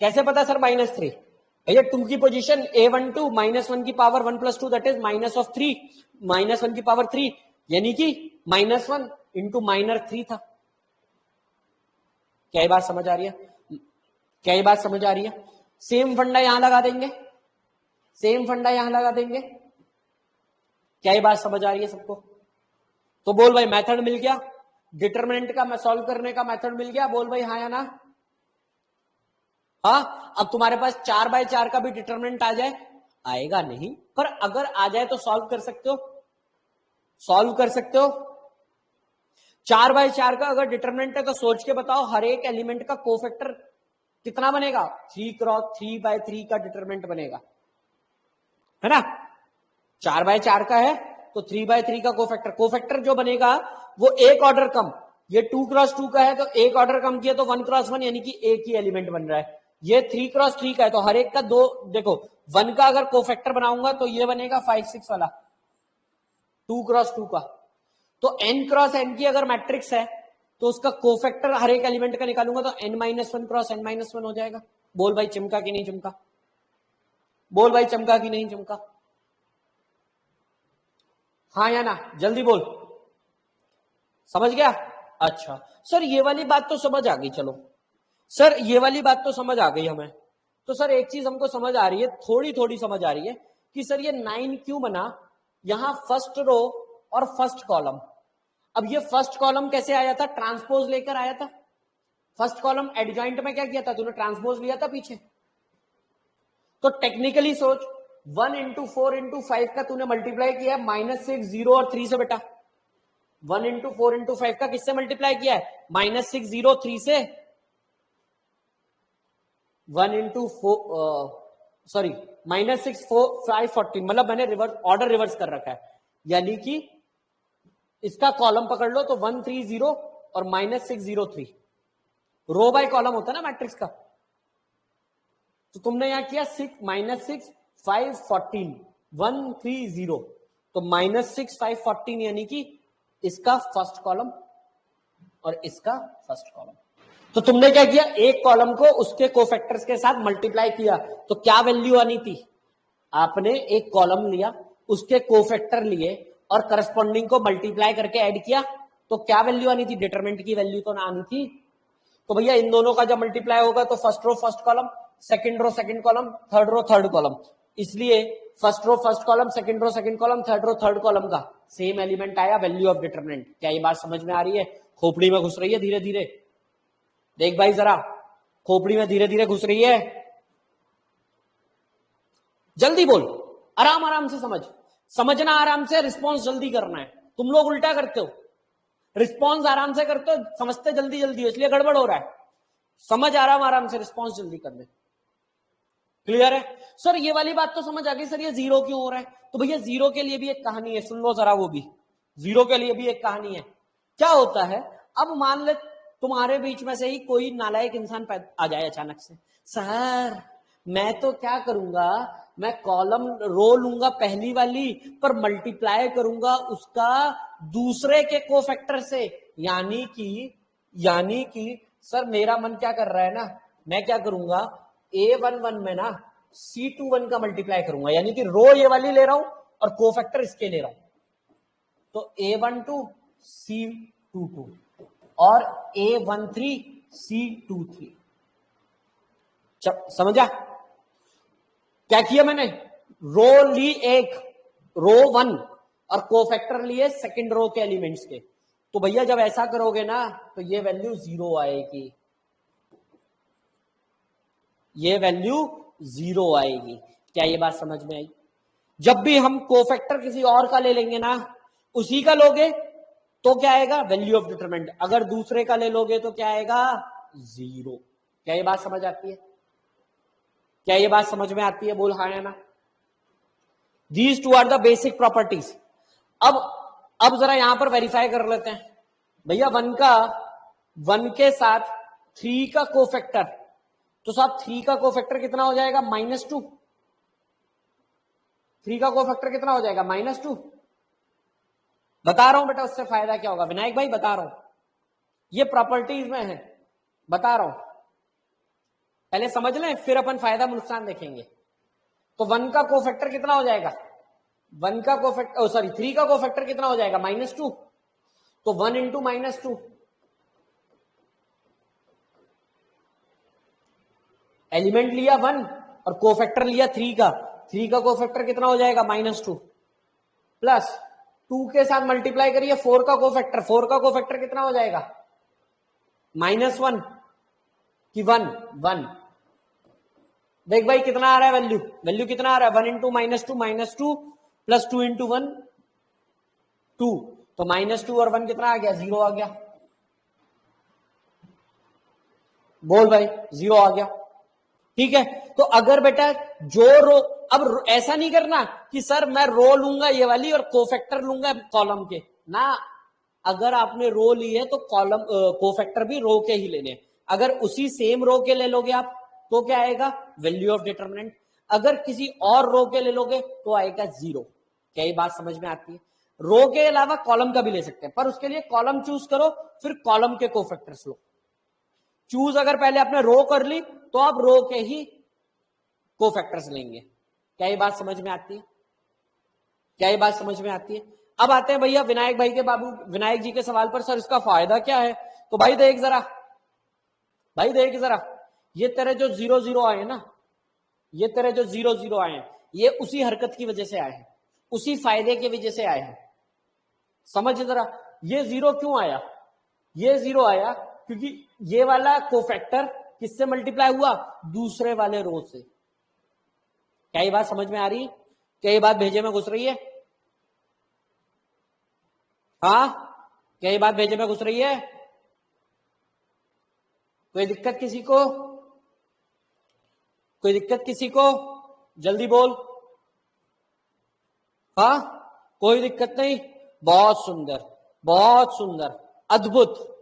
कैसे पता सर -3? भैया 2 की पोजीशन A12 -1 की पावर 1 + 2 दैट इज -3, -1 की पावर 3 यानी कि -1 इंटू -3 था। क्या ये बात समझ आ रही है? क्या ये बात समझ आ रही है? सेम फंडा यहां लगा देंगे, सेम फंडा यहां लगा देंगे। क्या ये बात समझ आ रही है सबको? तो बोल भाई मेथड मिल गया, डिटरमिनेंट का सॉल्व करने का मेथड मिल गया। बोल भाई हाँ या ना। हाँ, अब तुम्हारे पास 4/4 का भी डिटरमिनेंट आ जाए, आएगा नहीं, पर अगर आ जाए तो सॉल्व कर सकते हो, सॉल्व कर सकते हो। 4/4 का अगर डिटरमिनेंट है तो सोच के बताओ हर एक एलिमेंट का कोफैक्टर कितना बनेगा? 3 × 3/3 का डिटरमिनेंट बनेगा, है ना? 4/4 का है तो 3/3 का कोफैक्टर, कोफैक्टर जो बनेगा वो एक ऑर्डर कम। ये 2 × 2 का है तो एक ऑर्डर कम किया तो 1 × 1 यानी कि एक ही एलिमेंट बन रहा है। ये 3 × 3 का है तो हर एक का दो, देखो 1 का अगर कोफैक्टर बनाऊंगा तो ये बनेगा 5 6 वाला, 2 × 2 का। तो n × n की अगर मैट्रिक्स है तो उसका कोफैक्टर हर एक एलिमेंट का निकालूंगा तो n - 1 × n - 1 हो जाएगा। बोल भाई चमका कि नहीं चमका? बोल भाई चमका कि नहीं चमका? हाँ या ना, जल्दी बोल। समझ गया? अच्छा सर ये वाली बात तो समझ आ गई, चलो सर ये वाली बात तो समझ आ गई हमें। तो सर एक चीज हमको समझ आ रही है, थोड़ी थोड़ी समझ आ रही है कि सर ये 9 क्यों बना, यहां फर्स्ट रो और फर्स्ट कॉलम। अब ये फर्स्ट कॉलम कैसे आया था? ट्रांसपोज लेकर आया था। फर्स्ट कॉलम एडजॉइंट में क्या किया था तूने? ट्रांसपोज लिया था पीछे। तो टेक्निकली सोच, 1 × 4 × 5 का तूने मल्टीप्लाई किया है -6 0 और 3 से बेटा। 1 × 4 × 5 का किससे मल्टीप्लाई किया है? -6 0 3 से। 1 × 4 सॉरी -6 4 5 14, मतलब मैंने रिवर्स ऑर्डर रिवर्स कर रखा है, यानी कि इसका कॉलम पकड़ लो तो 1 3 0 और -6 0 3, रो बाय कॉलम होता है ना मैट्रिक्स का। तो तुमने यहां किया -6 5 14 1 3 0, तो -6 5 14 यानी कि इसका फर्स्ट कॉलम और इसका फर्स्ट कॉलम। तो तुमने क्या किया, एक कॉलम को उसके कोफैक्टर्स के साथ मल्टीप्लाई किया, तो क्या वैल्यू आनी थी? आपने एक कॉलम लिया, उसके कोफैक्टर लिए और करस्पॉन्डिंग को मल्टीप्लाई करके ऐड किया, तो क्या वैल्यू आनी थी? डिटरमिनेंट की वैल्यू तो ना आनी थी। तो भैया इन दोनों का जब मल्टीप्लाई होगा तो first row first column, second row second column, third row third column, इसलिए first row first column, second row second column, third row third column का सेम एलिमेंट आया, वैल्यू ऑफ डिटरमिनेंट। क्या ये बात समझ में आ रही है? खोपड़ी में घुस रही है धीरे धीरे? देख भाई जरा, खोपड़ी में धीरे धीरे घुस रही है, जल्दी बोल, आराम आराम से समझ, समझना आराम से, रिस्पॉन्स जल्दी करना है। तुम लोग उल्टा करते हो, रिस्पॉन्स आराम से करते हो, समझते जल्दी जल्दी हो, इसलिए गड़बड़ हो रहा है। समझ आराम आराम से, रिस्पॉन्स जल्दी कर दे। क्लियर है? सर ये वाली बात तो समझ आ गई, सर ये 0 क्यों हो रहा है? तो भैया 0 के लिए भी एक कहानी है, सुन लो जरा, वो भी 0 के लिए भी एक कहानी है। क्या होता है, अब मान ले तुम्हारे बीच में से ही कोई नालायक इंसान आ जाए अचानक से, सर मैं तो क्या करूंगा, मैं कॉलम रो लूंगा पहली वाली पर मल्टीप्लाई करूंगा उसका दूसरे के कोफैक्टर से, यानी कि सर मेरा मन क्या कर रहा है ना, मैं क्या करूंगा A11 में ना C21 का मल्टीप्लाई करूंगा, यानी कि रो ये वाली ले रहा हूं और कोफैक्टर इसके ले रहा हूं, तो A12 C22 और A13 C23। समझा क्या किया मैंने, रो ली एक, रो 1 और कोफैक्टर लिए सेकंड रो के एलिमेंट्स के, तो भैया जब ऐसा करोगे ना तो ये वैल्यू 0 आएगी, ये वैल्यू 0 आएगी। क्या ये बात समझ में आई? जब भी हम कोफैक्टर किसी और का ले लेंगे ना, उसी का लोगे तो क्या आएगा, वैल्यू ऑफ डिटरमिनेंट, अगर दूसरे का ले लोगे तो क्या आएगा, 0। क्या ये बात समझ आती है? क्या ये बात समझ में आती है? बोल हाँ या ना। These two are the basic properties. अब जरा यहां पर वेरीफाई कर लेते हैं भैया, 1 के साथ 3 का कोफैक्टर, तो साहब 3 का कोफैक्टर कितना हो जाएगा, -2। 3 का कोफैक्टर कितना हो जाएगा, -2। बता रहा हूं बेटा उससे फायदा क्या होगा, विनायक भाई बता रहा हूं, ये प्रॉपर्टीज में है, बता रहा हूं, पहले समझ लें फिर अपन फायदा नुकसान देखेंगे। तो 1 का कोफैक्टर कितना हो जाएगा, 1 का कोफैक्टर सॉरी 3 का कोफैक्टर कितना हो जाएगा, -2, तो 1 इंटू -2, एलिमेंट लिया 1 और कोफैक्टर लिया 3 का, 3 का कोफैक्टर कितना हो जाएगा, -2 प्लस 2 के साथ मल्टीप्लाई करिए 4 का कोफैक्टर, 4 का कोफैक्टर कितना हो जाएगा, -1 कि 1। देख भाई कितना आ रहा है वैल्यू कितना आ रहा है, 1 इंटू -2 प्लस 2 इंटू 1 2, तो -2 और 1 कितना आ गया, 0 आ गया। बोल भाई 0 आ गया, ठीक है। तो अगर बेटा जो रो, अब ऐसा नहीं करना कि सर मैं रो लूंगा ये वाली और कोफैक्टर लूंगा कॉलम के ना, अगर आपने रो ली है तो कॉलम कोफैक्टर भी रो के ही लेने, अगर उसी सेम रो के ले लोगे आप तो क्या आएगा, वैल्यू ऑफ डिटरमिनेंट, अगर किसी और रो के ले लोगे तो आएगा 0। क्या ये बात समझ में आती है? रो के अलावा कॉलम का भी ले सकते हैं, पर उसके लिए कॉलम चूज करो, फिर कॉलम के कोफैक्टर्स लो। चूज अगर पहले आपने रो कर ली तो आप रो के ही कोफैक्टर्स लेंगे। क्या ये बात समझ में आती है? क्या ये बात समझ में आती है? अब आते हैं भैया विनायक भाई के विनायक जी के सवाल पर, सर इसका फायदा क्या है? तो भाई देख जरा, ये तेरे जो 0 आए ना, ये तेरे जो 0 आए हैं, ये उसी हरकत की वजह से आए हैं, उसी फायदे की वजह से आए हैं। समझ जरा, ये 0 क्यों आया? ये 0 आया क्योंकि ये वाला कोफैक्टर किससे मल्टीप्लाई हुआ, दूसरे वाले रो से। क्या ये बात समझ में आ रही है? क्या ये बात भेजे में घुस रही है? हाँ, क्या ये बात भेजे में घुस रही है? कोई दिक्कत किसी को? कोई दिक्कत किसी को? जल्दी बोल। हाँ, कोई दिक्कत नहीं, बहुत सुंदर, बहुत सुंदर, अद्भुत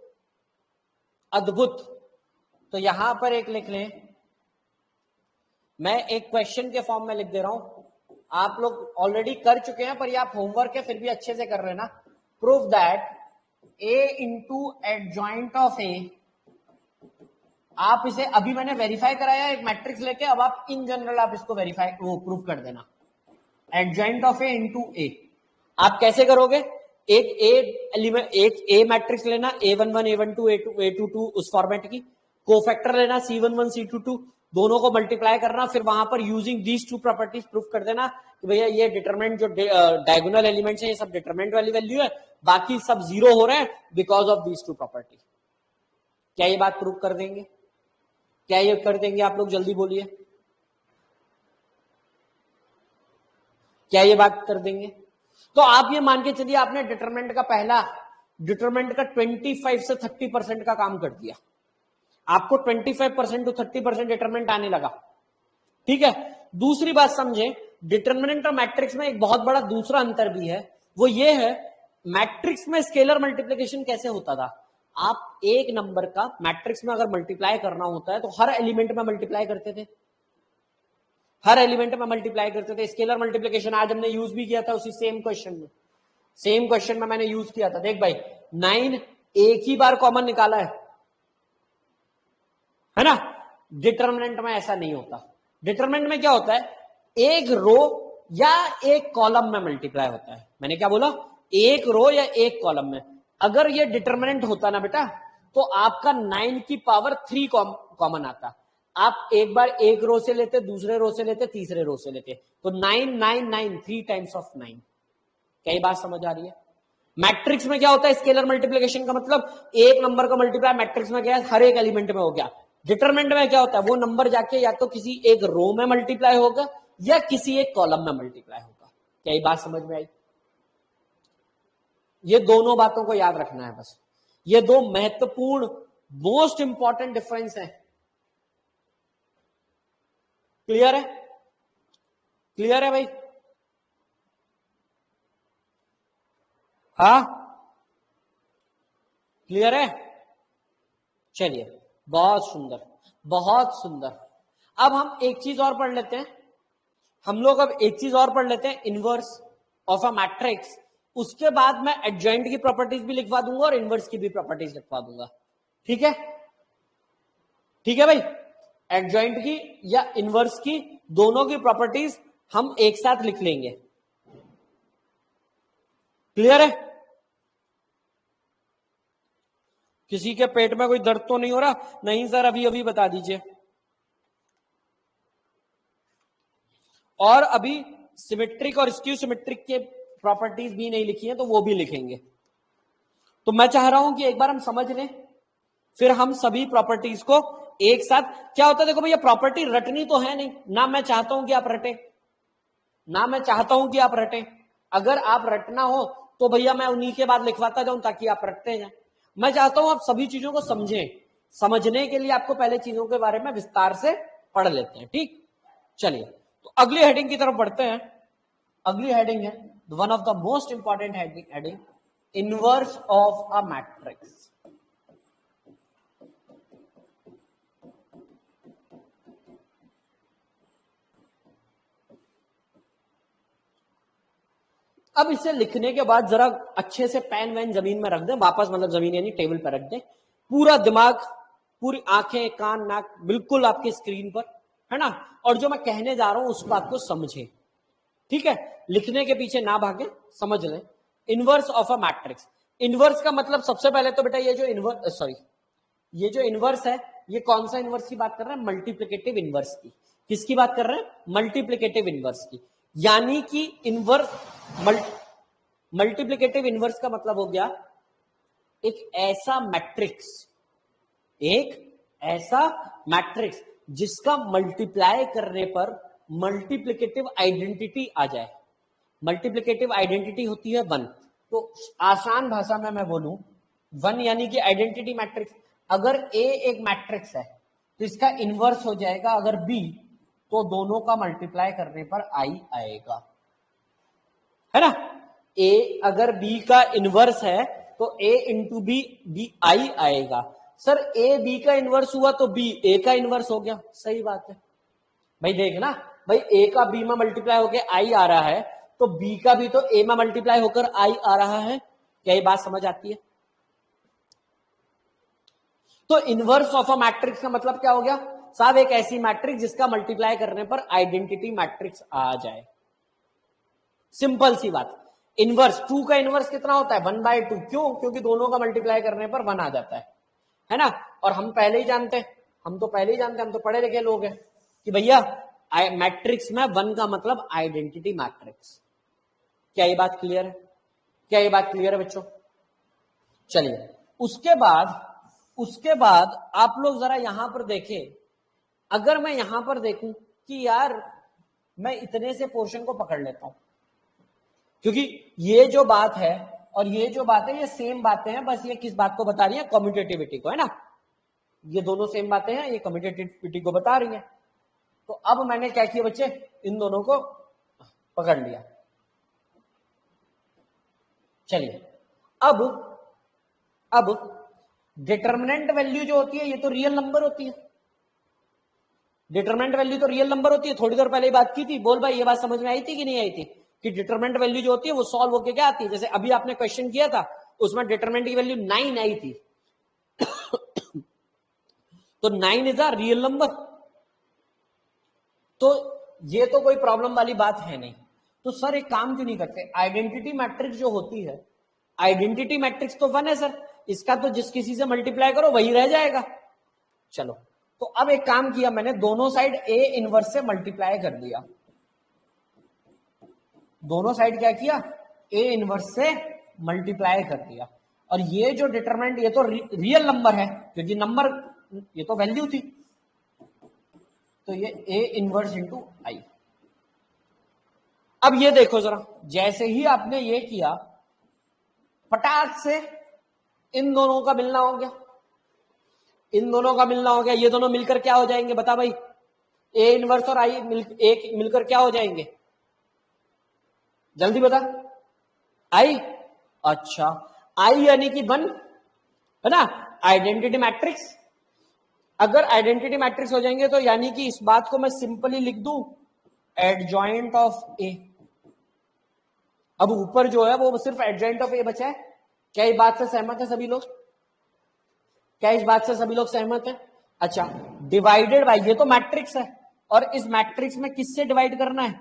अद्भुत। तो यहां पर एक लिख लें, मैं एक क्वेश्चन के फॉर्म में लिख दे रहा हूं, आप लोग ऑलरेडी कर चुके हैं पर ये आप होमवर्क है फिर भी अच्छे से कर रहे हैं ना। Prove that A into adjoint of A, आप इसे अभी मैंने वेरीफाई कराया एक मैट्रिक्स लेके, अब आप इन जनरल आप इसको वेरीफाई प्रूव कर देना। Adjoint of A into A आप कैसे करोगे, एक ए मैट्रिक्स लेना, A11 A12 A22 उस फॉर्मेट की, कोफैक्टर लेना C11 C22, दोनों को मल्टीप्लाई करना, फिर वहां पर using these two properties proof कर देना कि भैया ये डिटरमिनेंट जो डायगोनल एलिमेंट्स है ये सब डिटरमिनेंट वाली वैल्यू है, बाकी सब 0 हो रहे हैं because of these two property. क्या ये बात प्रूफ कर देंगे? क्या ये कर देंगे आप लोग? जल्दी बोलिए, क्या ये बात कर देंगे? तो आप ये मान के चलिए आपने डिटरमिनेंट का 25 से 30% का काम कर दिया, आपको 25% टू 30% डिटरमिनेंट आने लगा, ठीक है। दूसरी बात समझे, डिटरमिनेंट और मैट्रिक्स में एक बहुत बड़ा दूसरा अंतर भी है, वो ये है मैट्रिक्स में स्केलर मल्टीप्लिकेशन कैसे होता था, आप एक नंबर का मैट्रिक्स में अगर मल्टीप्लाई करना होता है तो हर एलिमेंट में मल्टीप्लाई करते थे, हर एलिमेंट में मल्टीप्लाई करते थे। स्केलर मल्टीप्लिकेशन आज हमने यूज भी किया था उसी सेम क्वेश्चन में, सेम क्वेश्चन में मैंने यूज किया था। देख भाई 9 एक ही बार कॉमन निकाला है ना। डिटरमिनेंट में ऐसा नहीं होता। डिटरमिनेंट में क्या होता है, एक रो या एक कॉलम में मल्टीप्लाई होता है। मैंने क्या बोला, एक रो या एक कॉलम में। अगर ये डिटरमिनेंट होता ना बेटा तो आपका 9 की पावर 3 कॉमन आता। आप एक बार एक रो से लेते, दूसरे रो से लेते, तीसरे रो से लेते, तो 9 9 9 3 टाइम्स ऑफ 9। कई बात समझ आ रही है। मैट्रिक्स में क्या होता है, स्केलर मल्टीप्लिकेशन का मतलब एक नंबर का मल्टीप्लाई मैट्रिक्स में क्या है, हर एक एलिमेंट में हो गया। डिटरमिनेंट में क्या होता है, वो नंबर जाके या तो किसी एक रो में मल्टीप्लाई होगा या किसी एक कॉलम में मल्टीप्लाई होगा। क्या ये बात समझ में आई? ये दोनों बातों को याद रखना है बस। ये दो महत्वपूर्ण मोस्ट इंपॉर्टेंट डिफरेंस है। क्लियर है? क्लियर है भाई? हाँ क्लियर है? चलिए बहुत सुंदर, बहुत सुंदर। अब हम एक चीज और पढ़ लेते हैं, हम लोग अब एक चीज और पढ़ लेते हैं, इनवर्स ऑफ अ मैट्रिक्स। उसके बाद मैं एडजॉइंट की प्रॉपर्टीज भी लिखवा दूंगा और इनवर्स की भी प्रॉपर्टीज लिखवा दूंगा। ठीक है? ठीक है भाई, एडजॉइंट की या इनवर्स की दोनों की प्रॉपर्टीज हम एक साथ लिख लेंगे। क्लियर है? किसी के पेट में कोई दर्द तो नहीं हो रहा? नहीं सर, अभी अभी बता दीजिए। और अभी सिमेट्रिक और स्क्यू सिमेट्रिक के प्रॉपर्टीज भी नहीं लिखी है तो वो भी लिखेंगे। तो मैं चाह रहा हूं कि एक बार हम समझ लें, फिर हम सभी प्रॉपर्टीज को एक साथ। क्या होता है देखो भैया, प्रॉपर्टी रटनी तो है नहीं ना, मैं चाहता हूं कि आप रटे, ना मैं चाहता हूं कि आप रटे। अगर आप रटना हो तो भैया मैं उन्हीं के बाद लिखवाता जाऊं ताकि आप रटते जाएं। मैं चाहता हूं आप सभी चीजों को समझें। समझने के लिए आपको पहले चीजों के बारे में विस्तार से पढ़ लेते हैं। ठीक, चलिए तो अगली हेडिंग की तरफ बढ़ते हैं। अगली हेडिंग है one of the most important heading, inverse of a matrix. अब इसे लिखने के बाद जरा अच्छे से पेन वैन जमीन में रख दें वापस, मतलब जमीन यानी टेबल पर रख दें। पूरा दिमाग, पूरी आंखें, कान, नाक बिल्कुल आपकी स्क्रीन पर है ना। और जो मैं कहने जा रहा हूं उस बात को समझे। ठीक है, लिखने के पीछे ना भागे, समझ लें। Inverse of a matrix. Inverse का मतलब सबसे पहले तो बेटा ये जो इनवर्स, सॉरी, ये जो इनवर्स है, ये कौन सा इनवर्स की बात कर रहे हैं? मल्टीप्लिकेटिव इनवर्स की। किसकी बात कर रहे हैं? मल्टीप्लिकेटिव इनवर्स की। यानी कि इनवर्स मल्टीप्लिकेटिव इनवर्स का मतलब हो गया एक ऐसा मैट्रिक्स, एक ऐसा मैट्रिक्स जिसका मल्टीप्लाई करने पर मल्टीप्लिकेटिव आइडेंटिटी आ जाए। मल्टीप्लिकेटिव आइडेंटिटी होती है 1। तो आसान भाषा में मैं बोलूं, 1 यानी कि आइडेंटिटी मैट्रिक्स। अगर ए एक मैट्रिक्स है तो इसका इनवर्स हो जाएगा अगर बी, तो दोनों का मल्टीप्लाई करने पर आई आएगा, है ना। ए अगर बी का इनवर्स है तो A into B, B I आएगा। सर ए बी का इनवर्स हुआ तो बी ए का इनवर्स हो गया। सही बात है भाई, देखना भाई, ए का बी में मल्टीप्लाई होकर आई आ रहा है तो बी का भी तो ए में मल्टीप्लाई होकर आई आ रहा है। क्या ये बात समझ आती है? तो इनवर्स ऑफ अ मैट्रिक्स का मतलब क्या हो गया साहब? एक ऐसी मैट्रिक्स जिसका मल्टीप्लाई करने पर आइडेंटिटी मैट्रिक्स आ जाए। सिंपल सी बात। इनवर्स 2 का इनवर्स कितना होता है? 1/2। क्यों? क्योंकि दोनों का मल्टीप्लाई करने पर 1 आ जाता है ना। और हम पहले ही जानते हैं, हम तो पहले ही जानते हैं, हम तो पढ़े लिखे लोग हैं कि भैया मैट्रिक्स में 1 का मतलब आइडेंटिटी मैट्रिक्स। क्या ये बात क्लियर है? क्या ये बात क्लियर है बच्चों? चलिए उसके बाद आप लोग जरा यहां पर देखें। अगर मैं यहां पर देखूं कि यार मैं इतने से पोर्शन को पकड़ लेता हूं, क्योंकि ये जो बात है और ये जो बात है ये सेम बातें हैं, बस ये किस बात को बता रही है? कम्यूटेटिविटी को, है ना। ये दोनों सेम बातें हैं, ये कम्यूटेटिविटी को बता रही है। तो अब मैंने क्या किया बच्चे, इन दोनों को पकड़ लिया। चलिए अब डिटर्मिनेंट वैल्यू जो होती है ये तो रियल नंबर होती है, डिटरमिनेंट वैल्यू तो रियल नंबर होती है। थोड़ी देर पहले बात की थी, बोल भाई ये बात समझ में आई थी कि नहीं आई थी, कि डिटरमिनेंट वैल्यू जो होती है वो सॉल्व होके क्या आती है। जैसे अभी आपने क्वेश्चन किया था उसमें डिटरमिनेंट की वैल्यू 9 आई थी तो 9 इज अ रियल नंबर, तो ये तो कोई प्रॉब्लम वाली बात है नहीं। तो सर एक काम क्यों नहीं करते, आइडेंटिटी मैट्रिक्स जो होती है, आइडेंटिटी मैट्रिक्स तो 1 है सर, इसका तो जिस किसी से मल्टीप्लाई करो वही रह जाएगा। चलो तो अब एक काम किया मैंने, दोनों साइड ए इनवर्स से मल्टीप्लाई कर दिया, दोनों साइड क्या किया, ए इनवर्स से मल्टीप्लाई कर दिया। और ये जो डिटरमिनेंट ये तो रियल नंबर है क्योंकि नंबर ये तो वैल्यू थी, तो ये ए इनवर्स इंटू आई। अब ये देखो जरा, जैसे ही आपने ये किया फटाक से इन दोनों का मिलना हो गया, इन दोनों का मिलना हो गया, ये दोनों मिलकर क्या हो जाएंगे बता भाई, ए इनवर्स और आई एक मिलकर क्या हो जाएंगे, जल्दी बता। आई, अच्छा आई यानी कि 1 है ना, आइडेंटिटी मैट्रिक्स। अगर आइडेंटिटी मैट्रिक्स हो जाएंगे तो यानी कि इस बात को मैं सिंपली लिख दूं एडजॉइंट ऑफ ए। अब ऊपर जो है वो सिर्फ एडजॉइंट ऑफ ए बचा है। क्या इस बात से सहमत है सभी लोग, क्या इस बात से सभी लोग सहमत हैं? अच्छा, डिवाइडेड बाय, ये तो मैट्रिक्स है और इस मैट्रिक्स में किससे डिवाइड करना है,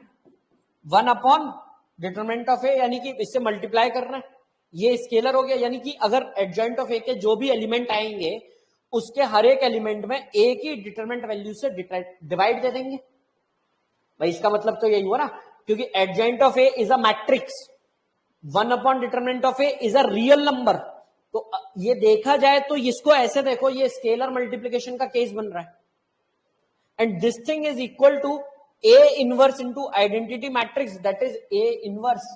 1 अपॉन डिटरमिनेंट ऑफ ए, यानी कि इससे मल्टीप्लाई करना है। ये स्केलर हो गया, यानी कि अगर एडजॉइंट ऑफ ए के जो भी एलिमेंट आएंगे उसके हर एक एलिमेंट में ए की डिटरमिनेंट वैल्यू से डिवाइड दे देंगे भाई। इसका मतलब तो यही हुआ ना, क्योंकि adjoint of A is a matrix, 1 upon determinant of A is a real number. तो ये देखा जाए तो इसको ऐसे देखो, ये स्केलर मल्टीप्लीकेशन का केस बन रहा है, and this thing is equal to A inverse into identity matrix, that is A inverse,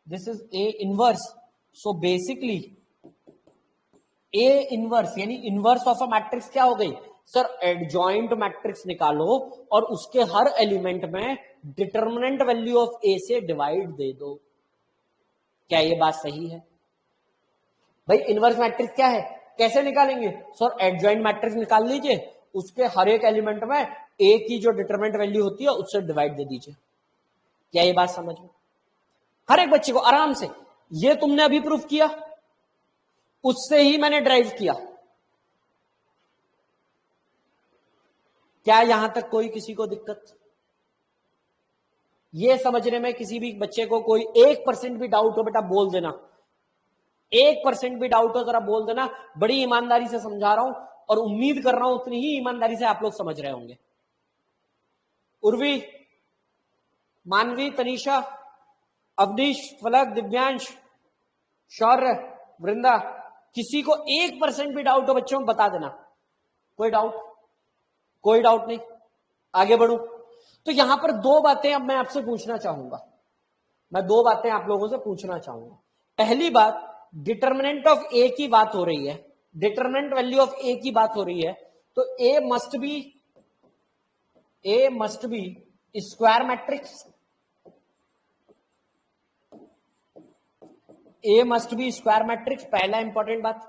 this is A inverse. So basically A inverse यानी इनवर्स ऑफ अ मैट्रिक्स क्या हो गई सर, एडजॉइंट मैट्रिक्स निकालो और उसके हर एलिमेंट में determinant value of A से डिवाइड दे दो। क्या ये बात सही है भाई? इनवर्स मैट्रिक्स क्या है, कैसे निकालेंगे सर, एडजॉइंट मैट्रिक्स निकाल लीजिए, उसके हर एक एलिमेंट में ए की जो डिटरमिनेंट वैल्यू होती है उससे डिवाइड दे दीजिए। क्या ये बात समझ में, हर एक बच्चे को आराम से, ये तुमने अभी प्रूफ किया, उससे ही मैंने ड्राइव किया। क्या यहां तक कोई किसी को दिक्कत, ये समझने में किसी भी बच्चे को कोई 1% भी डाउट हो बेटा बोल देना, 1% भी डाउट हो जरा बोल देना, बड़ी ईमानदारी से समझा रहा हूं और उम्मीद कर रहा हूं उतनी ही ईमानदारी से आप लोग समझ रहे होंगे। उर्वी, मानवी, तनीषा, अवनीश, फलक, दिव्यांश, शौर्य, वृंदा, किसी को 1% भी डाउट हो बच्चों में बता देना। कोई डाउट, कोई डाउट नहीं, आगे बढ़ू। तो यहां पर दो बातें अब मैं आपसे पूछना चाहूंगा, मैं दो बातें आप लोगों से पूछना चाहूंगा। पहली बात, डिटरमिनेंट ऑफ ए की बात हो रही है, डिटरमिनेंट वैल्यू ऑफ ए की बात हो रही है, तो A must be square matrix, A must be square matrix, पहला इंपॉर्टेंट बात।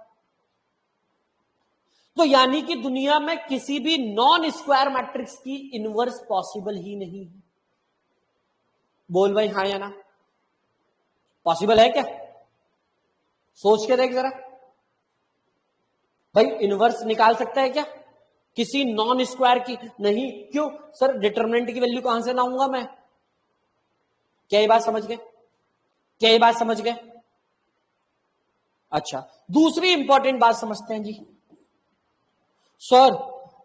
तो यानी कि दुनिया में किसी भी नॉन स्क्वायर मैट्रिक्स की इनवर्स पॉसिबल ही नहीं है। बोल भाई हाँ या ना, पॉसिबल है क्या? सोच के देख जरा भाई, इनवर्स निकाल सकता है क्या किसी नॉन स्क्वायर की? नहीं। क्यों सर, डिटरमिनेंट की वैल्यू कहां से लाऊंगा मैं? क्या ये बात समझ गए, क्या ये बात समझ गए? अच्छा, दूसरी इंपॉर्टेंट बात समझते हैं जी। सर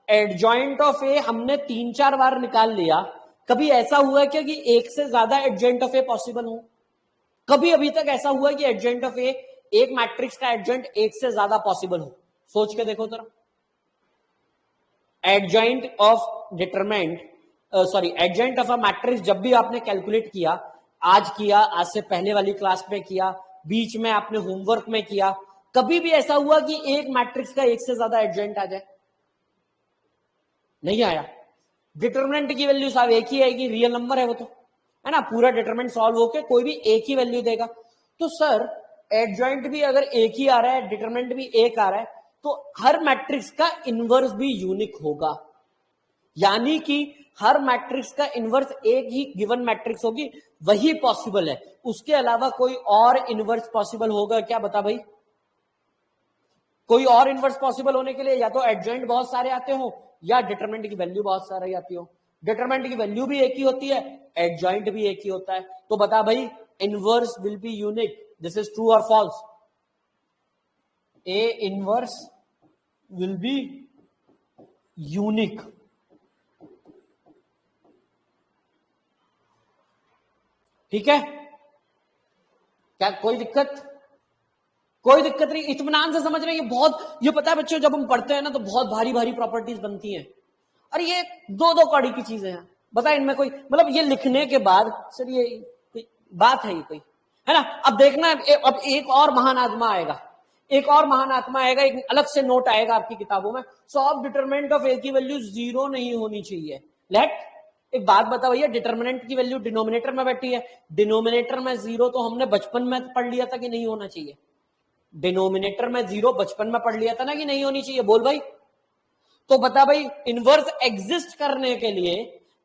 एडजॉइंट ऑफ ए हमने 3-4 बार निकाल लिया, कभी ऐसा हुआ क्या कि एक से ज्यादा एडजॉइंट ऑफ ए पॉसिबल हो? कभी अभी तक ऐसा हुआ कि एडजॉइंट ऑफ ए, एक मैट्रिक्स का एडजॉइंट एक से ज्यादा पॉसिबल हो? सोच के देखो जरा। Adjoint of determinant, sorry adjoint of a matrix जब भी आपने कैलकुलेट किया, आज किया, आज से पहले वाली क्लास में किया, बीच में आपने होमवर्क में किया, कभी भी ऐसा हुआ कि एक मैट्रिक्स का एक से ज्यादा एडजॉइंट आ जाए? नहीं आया। डिटरमिनेंट की वैल्यू साहब एक ही आएगी, रियल नंबर है वो तो, है ना, पूरा डिटरमिनेंट सॉल्व होके कोई भी एक ही वैल्यू देगा। तो सर एडजॉइंट भी अगर एक ही आ रहा है, डिटरमिनेंट भी एक आ रहा है, तो हर मैट्रिक्स का इनवर्स भी यूनिक होगा, यानी कि हर मैट्रिक्स का इनवर्स एक ही गिवन मैट्रिक्स होगी, वही पॉसिबल है। उसके अलावा कोई और इनवर्स पॉसिबल होगा क्या? बता भाई। कोई और इनवर्स पॉसिबल होने के लिए या तो एडजॉइंट बहुत सारे आते हो या डिटरमिनेंट की वैल्यू बहुत सारी आती हो। डिटरमिनेंट की वैल्यू भी एक ही होती है, एडजॉइंट भी एक ही होता है। तो बता भाई, inverse will be unique. This is true और false? A inverse will be unique. ठीक है, क्या कोई दिक्कत? कोई दिक्कत नहीं, इत्मीनान से समझ रहे हैं। ये बहुत, ये पता है बच्चों, जब हम पढ़ते हैं ना तो बहुत भारी भारी प्रॉपर्टीज बनती हैं। और ये दो दो कड़ी की चीजें हैं। बता इनमें कोई मतलब, ये लिखने के बाद सर ये कोई बात है, ये कोई है ना? अब देखना, अब एक और महान आत्मा आएगा, एक और महान आत्मा आएगा, एक अलग से नोट आएगा आपकी किताबों में। सॉल्व डिटरमिनेंट ऑफ ए की वैल्यू 0 नहीं होनी चाहिए। लेट एक बात बता भैया, डिटरमिनेंट की वैल्यू डिनोमिनेटर में बैठी है, डिनोमिनेटर में 0 तो हमने बचपन में पढ़ लिया था कि नहीं होना चाहिए? डिनोमिनेटर में 0 बचपन में पढ़ लिया था ना कि नहीं होनी चाहिए? बोल भाई। तो बता भाई, इनवर्स एग्जिस्ट करने के लिए,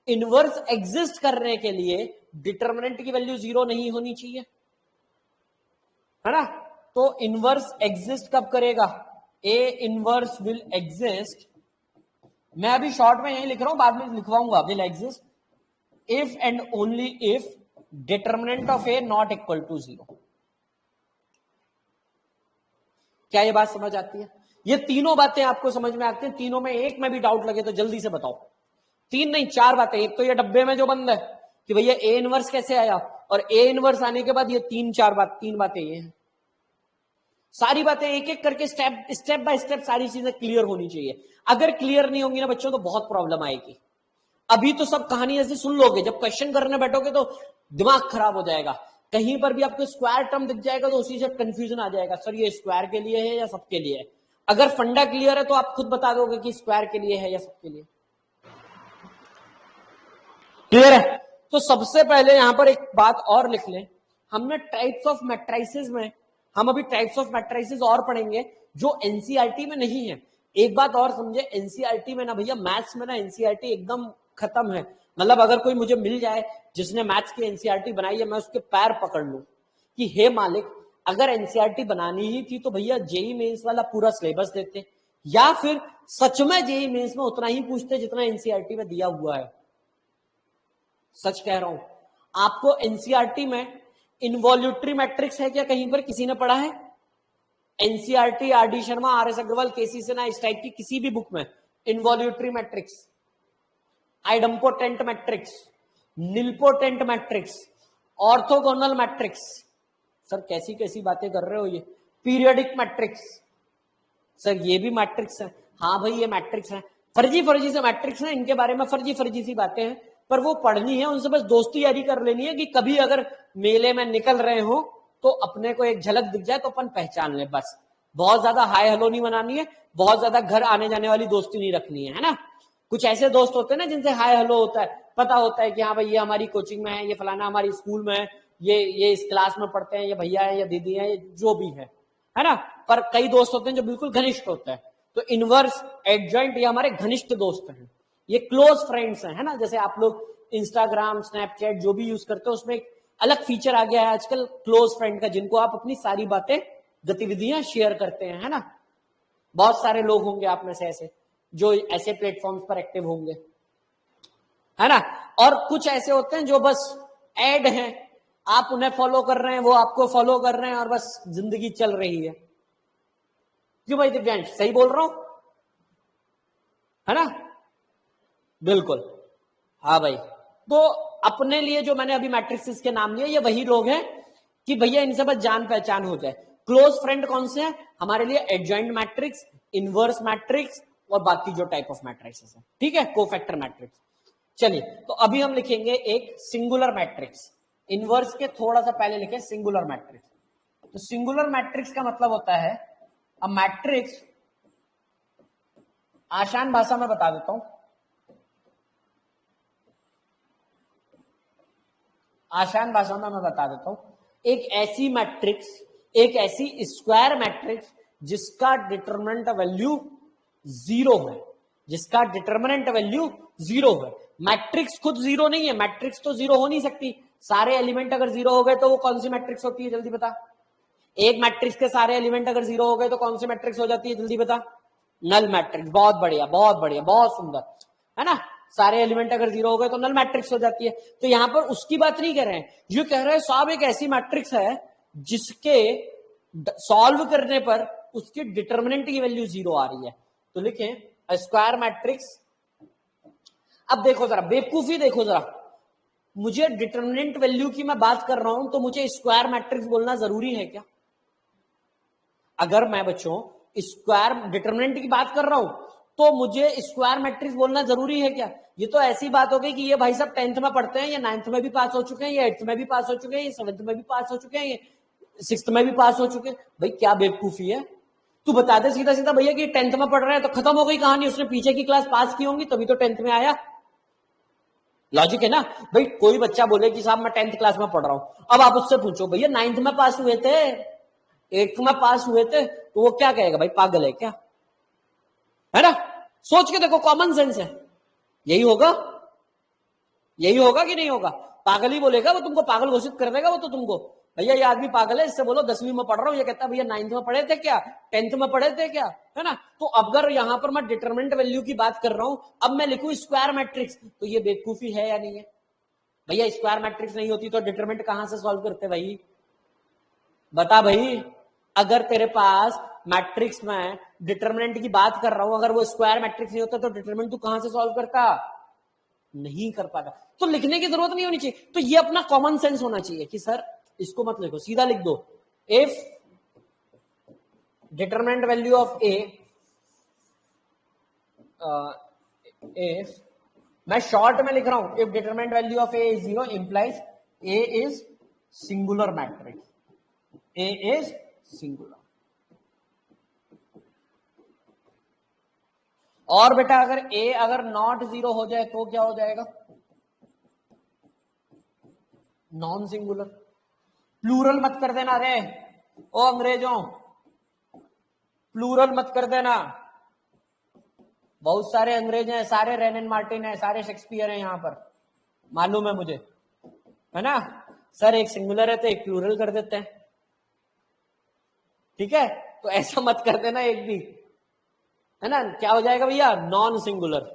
इनवर्स एग्जिस्ट करने के लिए डिटरमिनेंट की वैल्यू 0 नहीं होनी चाहिए, है ना? तो इनवर्स एग्जिस्ट कब करेगा? ए इनवर्स विल एग्जिस्ट, मैं अभी शॉर्ट में यही लिख रहा हूं, बाद में लिखवाऊंगा, will exist if and only if determinant of A not equal to 0। क्या ये बात समझ आती है? ये तीनों बातें आपको समझ में आती हैं? तीनों में एक में भी डाउट लगे तो जल्दी से बताओ। तीन नहीं, चार बातें। एक तो ये डब्बे में जो बंद है कि भैया ए इनवर्स कैसे आया, और ए इनवर्स आने के बाद ये तीन बातें ये हैं। सारी बातें एक एक करके स्टेप बाय स्टेप सारी चीजें क्लियर होनी चाहिए। अगर क्लियर नहीं होंगी ना बच्चों तो बहुत प्रॉब्लम आएगी। अभी तो सब कहानी ऐसे सुन लोगे, जब क्वेश्चन करने बैठोगे तो दिमाग खराब हो जाएगा। कहीं पर भी आपको स्क्वायर टर्म दिख जाएगा तो उसी से कंफ्यूजन आ जाएगा, सर ये स्क्वायर के लिए है या सबके लिए है। अगर फंडा क्लियर है तो आप खुद बता दोगे कि स्क्वायर के लिए है या सबके लिए। क्लियर है? तो सबसे पहले यहां पर एक बात और लिख लें, हमने टाइप्स ऑफ मैट्रिसेस में, हम अभी टाइप्स ऑफ मैट्रिसेस और पढ़ेंगे जो एनसीईआरटी में नहीं है। एक बात और समझे, एनसीईआरटी में ना भैया, मैथ्स में ना एनसीईआरटी एकदम खत्म है। मतलब अगर कोई मुझे मिल जाए जिसने मैथ्स की एनसीईआरटी बनाई है, मैं उसके पैर पकड़ लूं कि हे मालिक, अगर एनसीईआरटी बनानी ही थी तो भैया जेई मेंस वाला पूरा सिलेबस देते, या फिर सच में जेई मेंस में उतना ही पूछते जितना एनसीईआरटी में दिया हुआ है। सच कह रहा हूं आपको। एनसीईआरटी में इनवॉल्यूटरी मैट्रिक्स है क्या? कहीं पर किसी ने पढ़ा है? NCERT, R D Sharma, R S Agarwal, KC Sinha, इस टाइप की किसी भी बुक में involutory matrix, idempotent matrix, nilpotent matrix, orthogonal matrix, sir कैसी कैसी बातें कर रहे हो ये, पीरियडिक मैट्रिक्स, सर ये भी मैट्रिक्स है। हाँ भाई ये मैट्रिक्स है, फर्जी फर्जी से मैट्रिक्स है, इनके बारे में फर्जी फर्जी सी बातें हैं, पर वो पढ़नी है, उनसे बस दोस्ती यारी कर लेनी है कि कभी अगर मेले में निकल रहे हो तो अपने को एक झलक दिख जाए तो अपन पहचान ले, बस। बहुत ज्यादा हाय हेलो नहीं बनानी है, बहुत ज्यादा घर आने जाने वाली दोस्ती नहीं रखनी है ना? कुछ ऐसे दोस्त होते हैं ना जिनसे हाय हेलो होता है, पता होता है कि हाँ भाई ये हमारी कोचिंग में है, ये फलाना हमारी स्कूल में है, ये इस क्लास में पढ़ते हैं, ये भैया है या दीदी है, जो भी है ना? पर कई दोस्त होते हैं जो बिल्कुल घनिष्ठ होते हैं। तो इनवर्स, एडजॉइंट, ये हमारे घनिष्ठ दोस्त हैं, ये क्लोज फ्रेंड्स हैं, है ना? जैसे आप लोग इंस्टाग्राम, स्नैपचैट जो भी यूज करते हो उसमें एक अलग फीचर आ गया है आजकल क्लोज फ्रेंड का, जिनको आप अपनी सारी बातें, गतिविधियां शेयर करते हैं, है ना? बहुत सारे लोग होंगे आप में से ऐसे जो ऐसे प्लेटफॉर्म्स पर एक्टिव होंगे, है ना? और कुछ ऐसे होते हैं जो बस ऐड हैं, आप उन्हें फॉलो कर रहे हैं, वो आपको फॉलो कर रहे हैं और बस जिंदगी चल रही है। क्यों भाई दिव्यांश, सही बोल रहा हूं? है ना? बिल्कुल। हाँ भाई, तो अपने लिए जो मैंने अभी मैट्रिक्स के नाम लिए, ये वही लोग हैं कि भैया इनसे बस जान पहचान हो जाए। क्लोज फ्रेंड कौन से हैं हमारे लिए? एडजॉइंट मैट्रिक्स, इनवर्स मैट्रिक्स और बाकी जो टाइप ऑफ मैट्रिक्स है, ठीक है, कोफैक्टर मैट्रिक्स। चलिए, तो अभी हम लिखेंगे एक सिंगुलर मैट्रिक्स। इनवर्स के थोड़ा सा पहले लिखे सिंगुलर मैट्रिक्स। तो सिंगुलर मैट्रिक्स का मतलब होता है अ मैट्रिक्स, आसान भाषा में बता देता हूं, आसान भाषा में मैं बता देता हूं, एक ऐसी मैट्रिक्स, एक ऐसी स्क्वायर मैट्रिक्स जिसका डिटरमिनेंट वैल्यू 0 है, जिसका डिटरमिनेंट वैल्यू 0 है। मैट्रिक्स खुद 0 नहीं है, मैट्रिक्स तो 0 हो नहीं सकती। सारे एलिमेंट अगर 0 हो गए तो वो कौन सी मैट्रिक्स होती है, जल्दी बता। एक मैट्रिक्स के सारे एलिमेंट अगर 0 हो गए तो कौन सी मैट्रिक्स हो जाती है, जल्दी बता। Null matrix. बहुत बढ़िया, बहुत बढ़िया, बहुत सुंदर, है ना। सारे एलिमेंट अगर 0 हो गए तो नल मैट्रिक्स हो जाती है। तो यहां पर उसकी बात नहीं कर रहे हैं, ये कह रहे हैं साहब एक ऐसी मैट्रिक्स है जिसके सॉल्व करने पर उसकी डिटरमिनेंट की वैल्यू 0 आ रही है। तो लिखें स्क्वायर मैट्रिक्स। अब देखो जरा बेवकूफी, देखो जरा, मुझे डिटरमिनेंट वैल्यू की मैं बात कर रहा हूं तो मुझे स्क्वायर मैट्रिक्स बोलना जरूरी है क्या? अगर मैं बच्चों स्क्वायर डिटरमिनेंट की बात कर रहा हूं तो मुझे स्क्वायर मैट्रिक्स बोलना जरूरी है क्या? ये तो ऐसी बात हो गई कि ये भाई साहब 10th में पढ़ते हैं, ये 9th में भी पास हो चुके हैं, ये 8th में भी पास हो चुके हैं, ये 7th में भी पास हो चुके हैं, ये 6th में भी पास हो चुके हैं। भाई क्या बेवकूफी है, तू बता दे सीधा सीधा भैया कि 10th में पढ़ रहे हैं तो खत्म हो गई कहानी, उसने पीछे की क्लास पास की होंगी तभी तो 10th में आया। लॉजिक है ना भाई। कोई बच्चा बोले कि साहब मैं 10th क्लास में पढ़ रहा हूं, अब आप उससे पूछो भैया 9th में पास हुए थे, 8th में पास हुए थे, तो वो क्या कहेगा, भाई पागल है क्या, है ना। सोच के देखो, कॉमन सेंस है। यही होगा, यही होगा कि नहीं होगा? पागल ही बोलेगा वो, तुमको पागल घोषित कर देगा वो तो तुमको, भैया ये आदमी पागल है, इससे बोलो 10वीं में पढ़ रहा हूं, ये कहता है भैया 9th में पढ़े थे क्या, 10th में पढ़े थे क्या, है ना। तो अगर यहां पर मैं डिटरमिनेंट वैल्यू की बात कर रहा हूं, अब मैं लिखूं स्क्वायर मैट्रिक्स, तो ये बेवकूफी है या नहीं है? भैया स्क्वायर मैट्रिक्स नहीं होती तो डिटरमिनेंट कहां से सॉल्व करते भाई, बता भाई। अगर तेरे पास मैट्रिक्स में डिटरमिनेंट की बात कर रहा हूं, अगर वो स्क्वायर मैट्रिक्स नहीं होता तो डिटरमिनेंट तू कहां से सॉल्व करता, नहीं कर पाता। तो लिखने की जरूरत नहीं होनी चाहिए, तो ये अपना कॉमन सेंस होना चाहिए कि सर इसको मत लिखो, सीधा लिख दो if determinant value of A, if मैं शॉर्ट में लिख रहा हूं, if determinant value of A is 0 implies A is singular matrix, A is singular. और बेटा अगर ए अगर नॉट 0 हो जाए तो क्या हो जाएगा, नॉन सिंगुलर। प्लूरल मत कर देना रे ओ अंग्रेजों, प्लूरल मत कर देना। बहुत सारे अंग्रेज हैं, सारे रेनन मार्टिन है, सारे शेक्सपियर हैं यहां पर, मालूम है मुझे, है ना। सर एक सिंगुलर है तो एक प्लूरल कर देते हैं, ठीक है। तो ऐसा मत कर देना एक भी, है ना। क्या हो जाएगा भैया, नॉन सिंगुलर।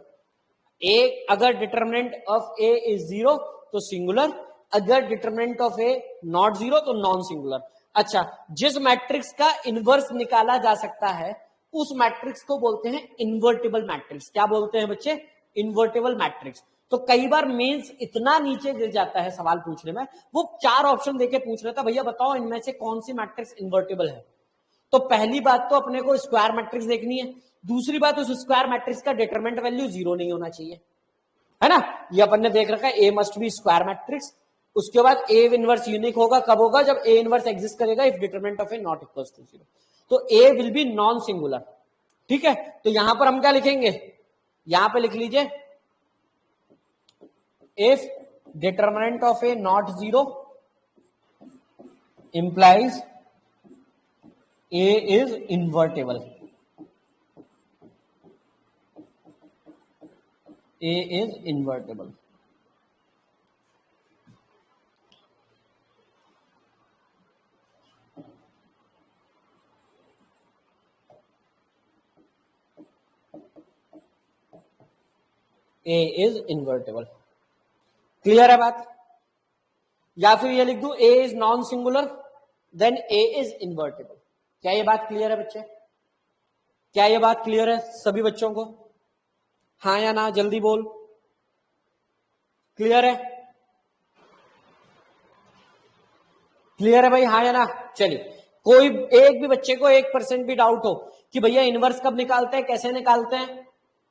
ए अगर डिटरमिनेंट ऑफ ए इज 0 तो सिंगुलर, अगर डिटरमिनेंट ऑफ ए नॉट 0 तो नॉन सिंगुलर। अच्छा, जिस मैट्रिक्स का इनवर्स निकाला जा सकता है उस मैट्रिक्स को बोलते हैं इन्वर्टिबल मैट्रिक्स। क्या बोलते हैं बच्चे, इन्वर्टिबल मैट्रिक्स। तो कई बार मेंस इतना नीचे गिर जाता है सवाल पूछने में, वो 4 ऑप्शन देके पूछ रहा था, भैया बताओ इनमें से कौन सी मैट्रिक्स इन्वर्टिबल है। तो पहली बात तो अपने को स्क्वायर मैट्रिक्स देखनी है, दूसरी बात उस स्क्वायर मैट्रिक्स का डिटरमिनेंट वैल्यू 0 नहीं होना चाहिए, है ना। ये अपन ने देख रखा है, A must be square matrix. उसके बाद ए इनवर्स यूनिक होगा, कब होगा, जब ए इनवर्स एग्जिस्ट करेगा if determinant of A not equal to 0। तो A will be non singular, ठीक है। तो यहां पर हम क्या लिखेंगे, यहां पे लिख लीजिए if determinant of A not 0 implies A is invertible, A is invertible. A is invertible, clear है बात। या फिर ये लिख दूं A is non singular then A is invertible. क्या ये बात क्लियर है बच्चे, क्या ये बात क्लियर है सभी बच्चों को, हाँ या ना, जल्दी बोल, क्लियर है, क्लियर है भाई, हाँ या ना। चलिए, कोई एक भी बच्चे को 1% भी डाउट हो कि भैया इनवर्स कब निकालते हैं, कैसे निकालते हैं,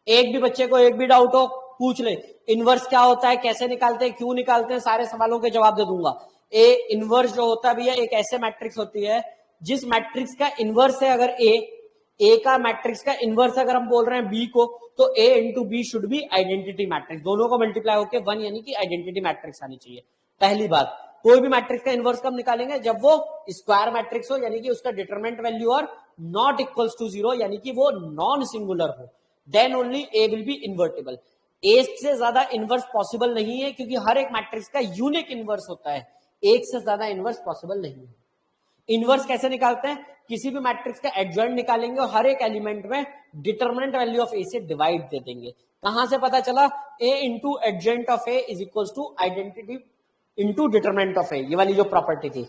एक भी बच्चे को एक भी डाउट हो पूछ ले, इनवर्स क्या होता है, कैसे निकालते हैं, क्यों निकालते हैं, सारे सवालों के जवाब दे दूंगा। ए इनवर्स जो होता है भैया एक ऐसे मैट्रिक्स होती है जिस मैट्रिक्स का इनवर्स है अगर ए का मैट्रिक्स का इनवर्स अगर हम बोल रहे हैं बी को, तो A into B should be identity matrix, दोनों को मल्टीप्लाई होकर 1 यानी कि आइडेंटिटी मैट्रिक्स आनी चाहिए, पहली बात। कोई भी मैट्रिक्स का इनवर्स कब निकालेंगे, जब वो स्क्वायर मैट्रिक्स हो, यानी कि उसका डिटरमिनेंट वैल्यू और नॉट इक्वल्स टू 0, यानी कि वो नॉन सिंगुलर हो, then only A will be invertible. A से ज्यादा इनवर्स पॉसिबल नहीं है, क्योंकि हर एक मैट्रिक्स का यूनिक इनवर्स होता है, एक से ज्यादा इनवर्स पॉसिबल नहीं है। इनवर्स कैसे निकालते हैं, किसी भी मैट्रिक्स का एडजॉइंट निकालेंगे और हर एक एलिमेंट में डिटरमिनेंट वैल्यू ऑफ ए से डिवाइड दे देंगे। कहां से पता चला, A into adjoint of A is equal to identity into determinant of A, ये वाली जो प्रॉपर्टी थी,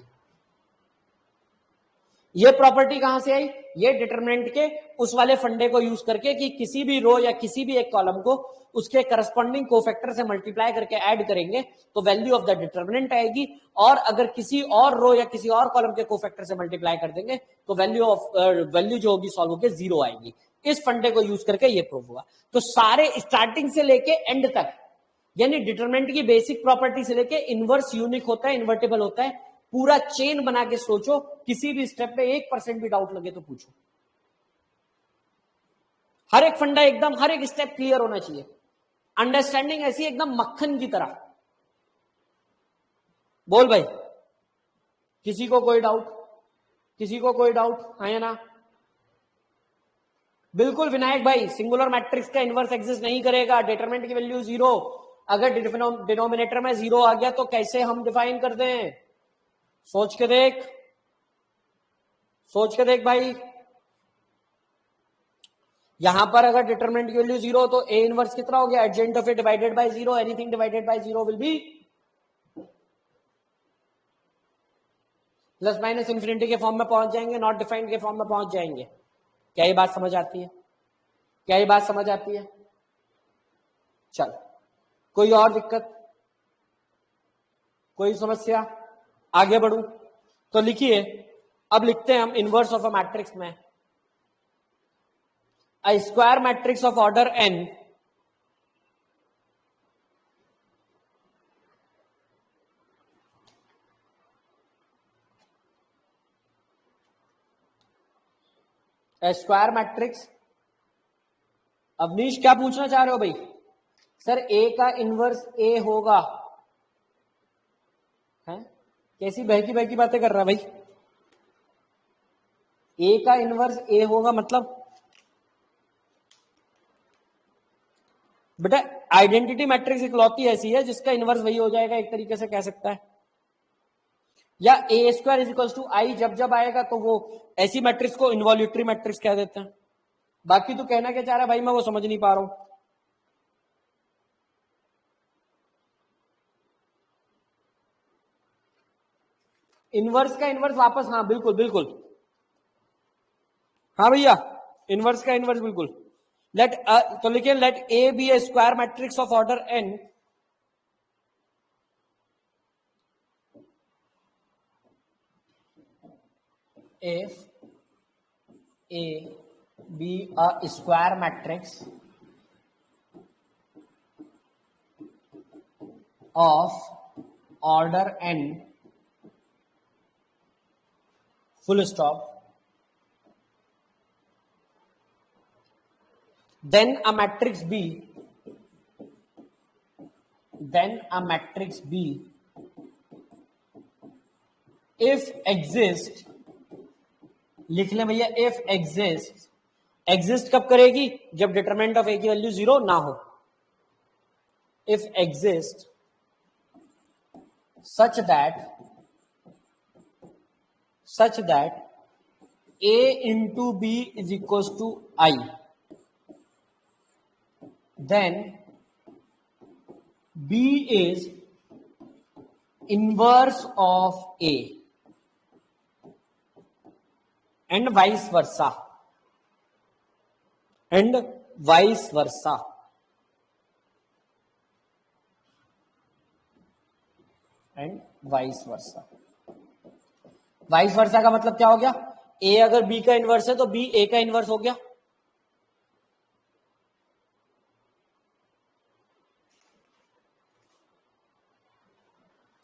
ये प्रॉपर्टी कहां से आई, ये डिटरमिनेंट के उस वाले फंडे को यूज करके कि किसी भी रो या किसी भी एक कॉलम को उसके करस्पॉन्डिंग कोफैक्टर से मल्टीप्लाई करके ऐड करेंगे तो वैल्यू ऑफ द डिटरमिनेंट आएगी, और अगर किसी और रो या किसी और कॉलम के कोफैक्टर से मल्टीप्लाई कर देंगे तो वैल्यू जो होगी सॉल्व होकर 0 आएगी। इस फंडे को यूज करके ये प्रूव हुआ। तो सारे स्टार्टिंग से लेके एंड तक, यानी डिटरमिनेंट की बेसिक प्रॉपर्टी से लेके इनवर्स यूनिक होता है, इन्वर्टेबल होता है, पूरा चेन बना के सोचो, किसी भी स्टेप पे 1% भी डाउट लगे तो पूछो। हर एक फंडा एकदम, हर एक स्टेप क्लियर होना चाहिए, अंडरस्टैंडिंग ऐसी एकदम मक्खन की तरह। बोल भाई, किसी को कोई डाउट, किसी को कोई डाउट, हाँ या ना? बिल्कुल विनायक भाई, सिंगुलर मैट्रिक्स का इनवर्स एग्जिस्ट नहीं करेगा, डिटरमिनेंट की वैल्यू 0, अगर डिनोमिनेटर में 0 आ गया तो कैसे हम डिफाइन कर दें, सोच के देख, सोच के देख भाई। यहां पर अगर डिटरमिनेंट की वैल्यू 0 तो ए इनवर्स कितना हो गया, एडजेंट of A divided by 0, anything divided by 0 will be plus minus infinity के फॉर्म में पहुंच जाएंगे, नॉट डिफाइंड के फॉर्म में पहुंच जाएंगे। क्या ये बात समझ आती है, क्या ये बात समझ आती है? चल, कोई और दिक्कत, कोई समस्या, आगे बढ़ू तो लिखिए। अब लिखते हैं हम इनवर्स ऑफ अ मैट्रिक्स में, a square matrix of order n a square matrix। Avneesh क्या पूछना चाह रहे हो भाई? सर ए का इनवर्स ए होगा, है कैसी बहकी बहकी बातें कर रहा है भाई? ए का इनवर्स ए होगा मतलब बेटा आइडेंटिटी मैट्रिक्स इकलौती ऐसी है जिसका इनवर्स वही हो जाएगा, एक तरीके से कह सकता है। या ए स्क्वायर इज इक्वल टू आई जब जब आएगा तो वो ऐसी मैट्रिक्स को इन्वॉल्यूटरी मैट्रिक्स कह देते हैं। बाकी तो कहना क्या चाह रहा है भाई, मैं वो समझ नहीं पा रहा हूं। इनवर्स का इनवर्स वापस, हाँ बिल्कुल बिल्कुल, हाँ भैया इनवर्स का इनवर्स बिल्कुल। लेट तो लिखिए let A be a square matrix of order N if A be a square matrix of order n full stop, then a matrix B if exist, लिख ले भैया, इफ एग्जिस्ट कब करेगी, जब डिटरमिनेंट ऑफ ए की value 0 ना हो। If exist such that A into B is equal to I, then B is inverse of A and vice versa, and vice versa, and vice versa। Vice versa का मतलब क्या हो गया, ए अगर B का इनवर्स है तो बी ए का इनवर्स हो गया।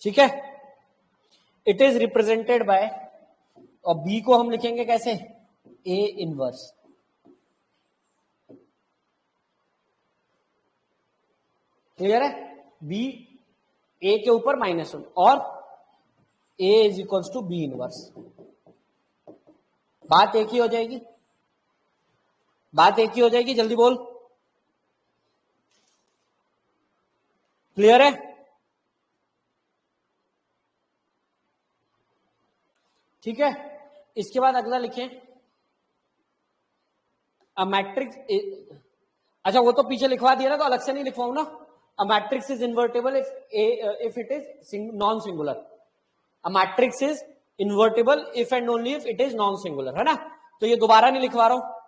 ठीक है, इट इज रिप्रेजेंटेड बाय, और बी को हम लिखेंगे कैसे, ए इनवर्स। क्लियर है, बी ए के ऊपर -1, और A is equals to B inverse. बात एक ही हो जाएगी, बात एक ही हो जाएगी, जल्दी बोल। क्लियर है? ठीक है, इसके बाद अगला लिखें, अ मैट्रिक्स, अच्छा वो तो पीछे लिखवा दिया ना, तो अलग से नहीं लिखवाऊं ना। A matrix is invertible if it is non singular. A matrix is invertible if and only if it is non singular, है ना। तो ये दोबारा नहीं लिखवा रहा हूं।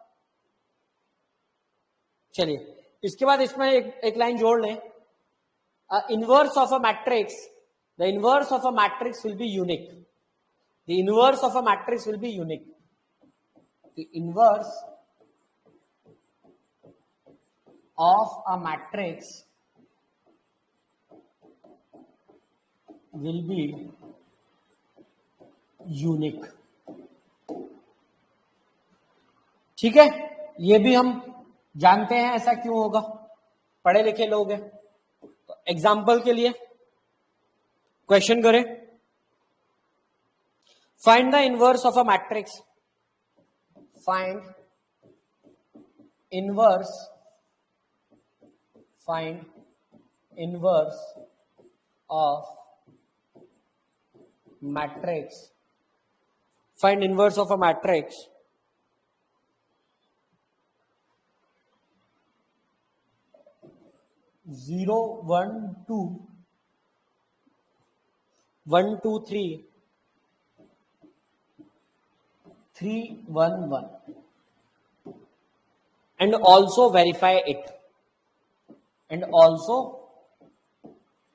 चलिए, इसके बाद इसमें एक लाइन जोड़ लें, inverse of a matrix, the inverse of a matrix will be unique. The inverse of a matrix will be unique. The inverse of a matrix will be unique। ठीक है, ये भी हम जानते हैं ऐसा क्यों होगा, पढ़े लिखे लोग हैं। तो एग्जाम्पल के लिए क्वेश्चन करें, find the inverse of a matrix, find inverse, find inverse of matrix, find inverse of a matrix 0 1 2 1 2 3 3 1 1 and also verify it, and also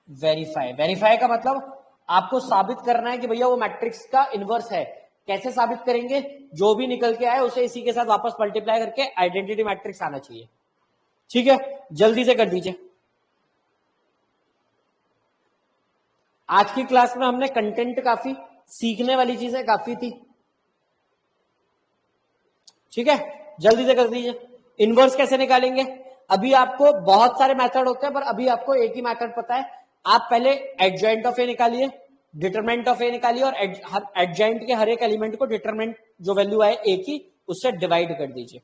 verify. Verify का मतलब आपको साबित करना है कि भैया वो मैट्रिक्स का इनवर्स है। कैसे साबित करेंगे? जो भी निकल के आए उसे इसी के साथ वापस मल्टीप्लाई करके आइडेंटिटी मैट्रिक्स आना चाहिए। ठीक है, जल्दी से कर दीजिए। आज की क्लास में हमने कंटेंट काफी, सीखने वाली चीजें काफी थी। ठीक है, जल्दी से कर दीजिए। इनवर्स कैसे निकालेंगे? अभी आपको बहुत सारे मेथड होते हैं, पर अभी आपको एक ही मेथड पता है। आप पहले एडजॉइंट ऑफ ए निकालिए, डिटरमिनेंट ऑफ ए निकालिए, और एडजॉइंट के हर एक एलिमेंट को डिटरमिनेंट जो वैल्यू आए ए की, उससे डिवाइड कर दीजिए।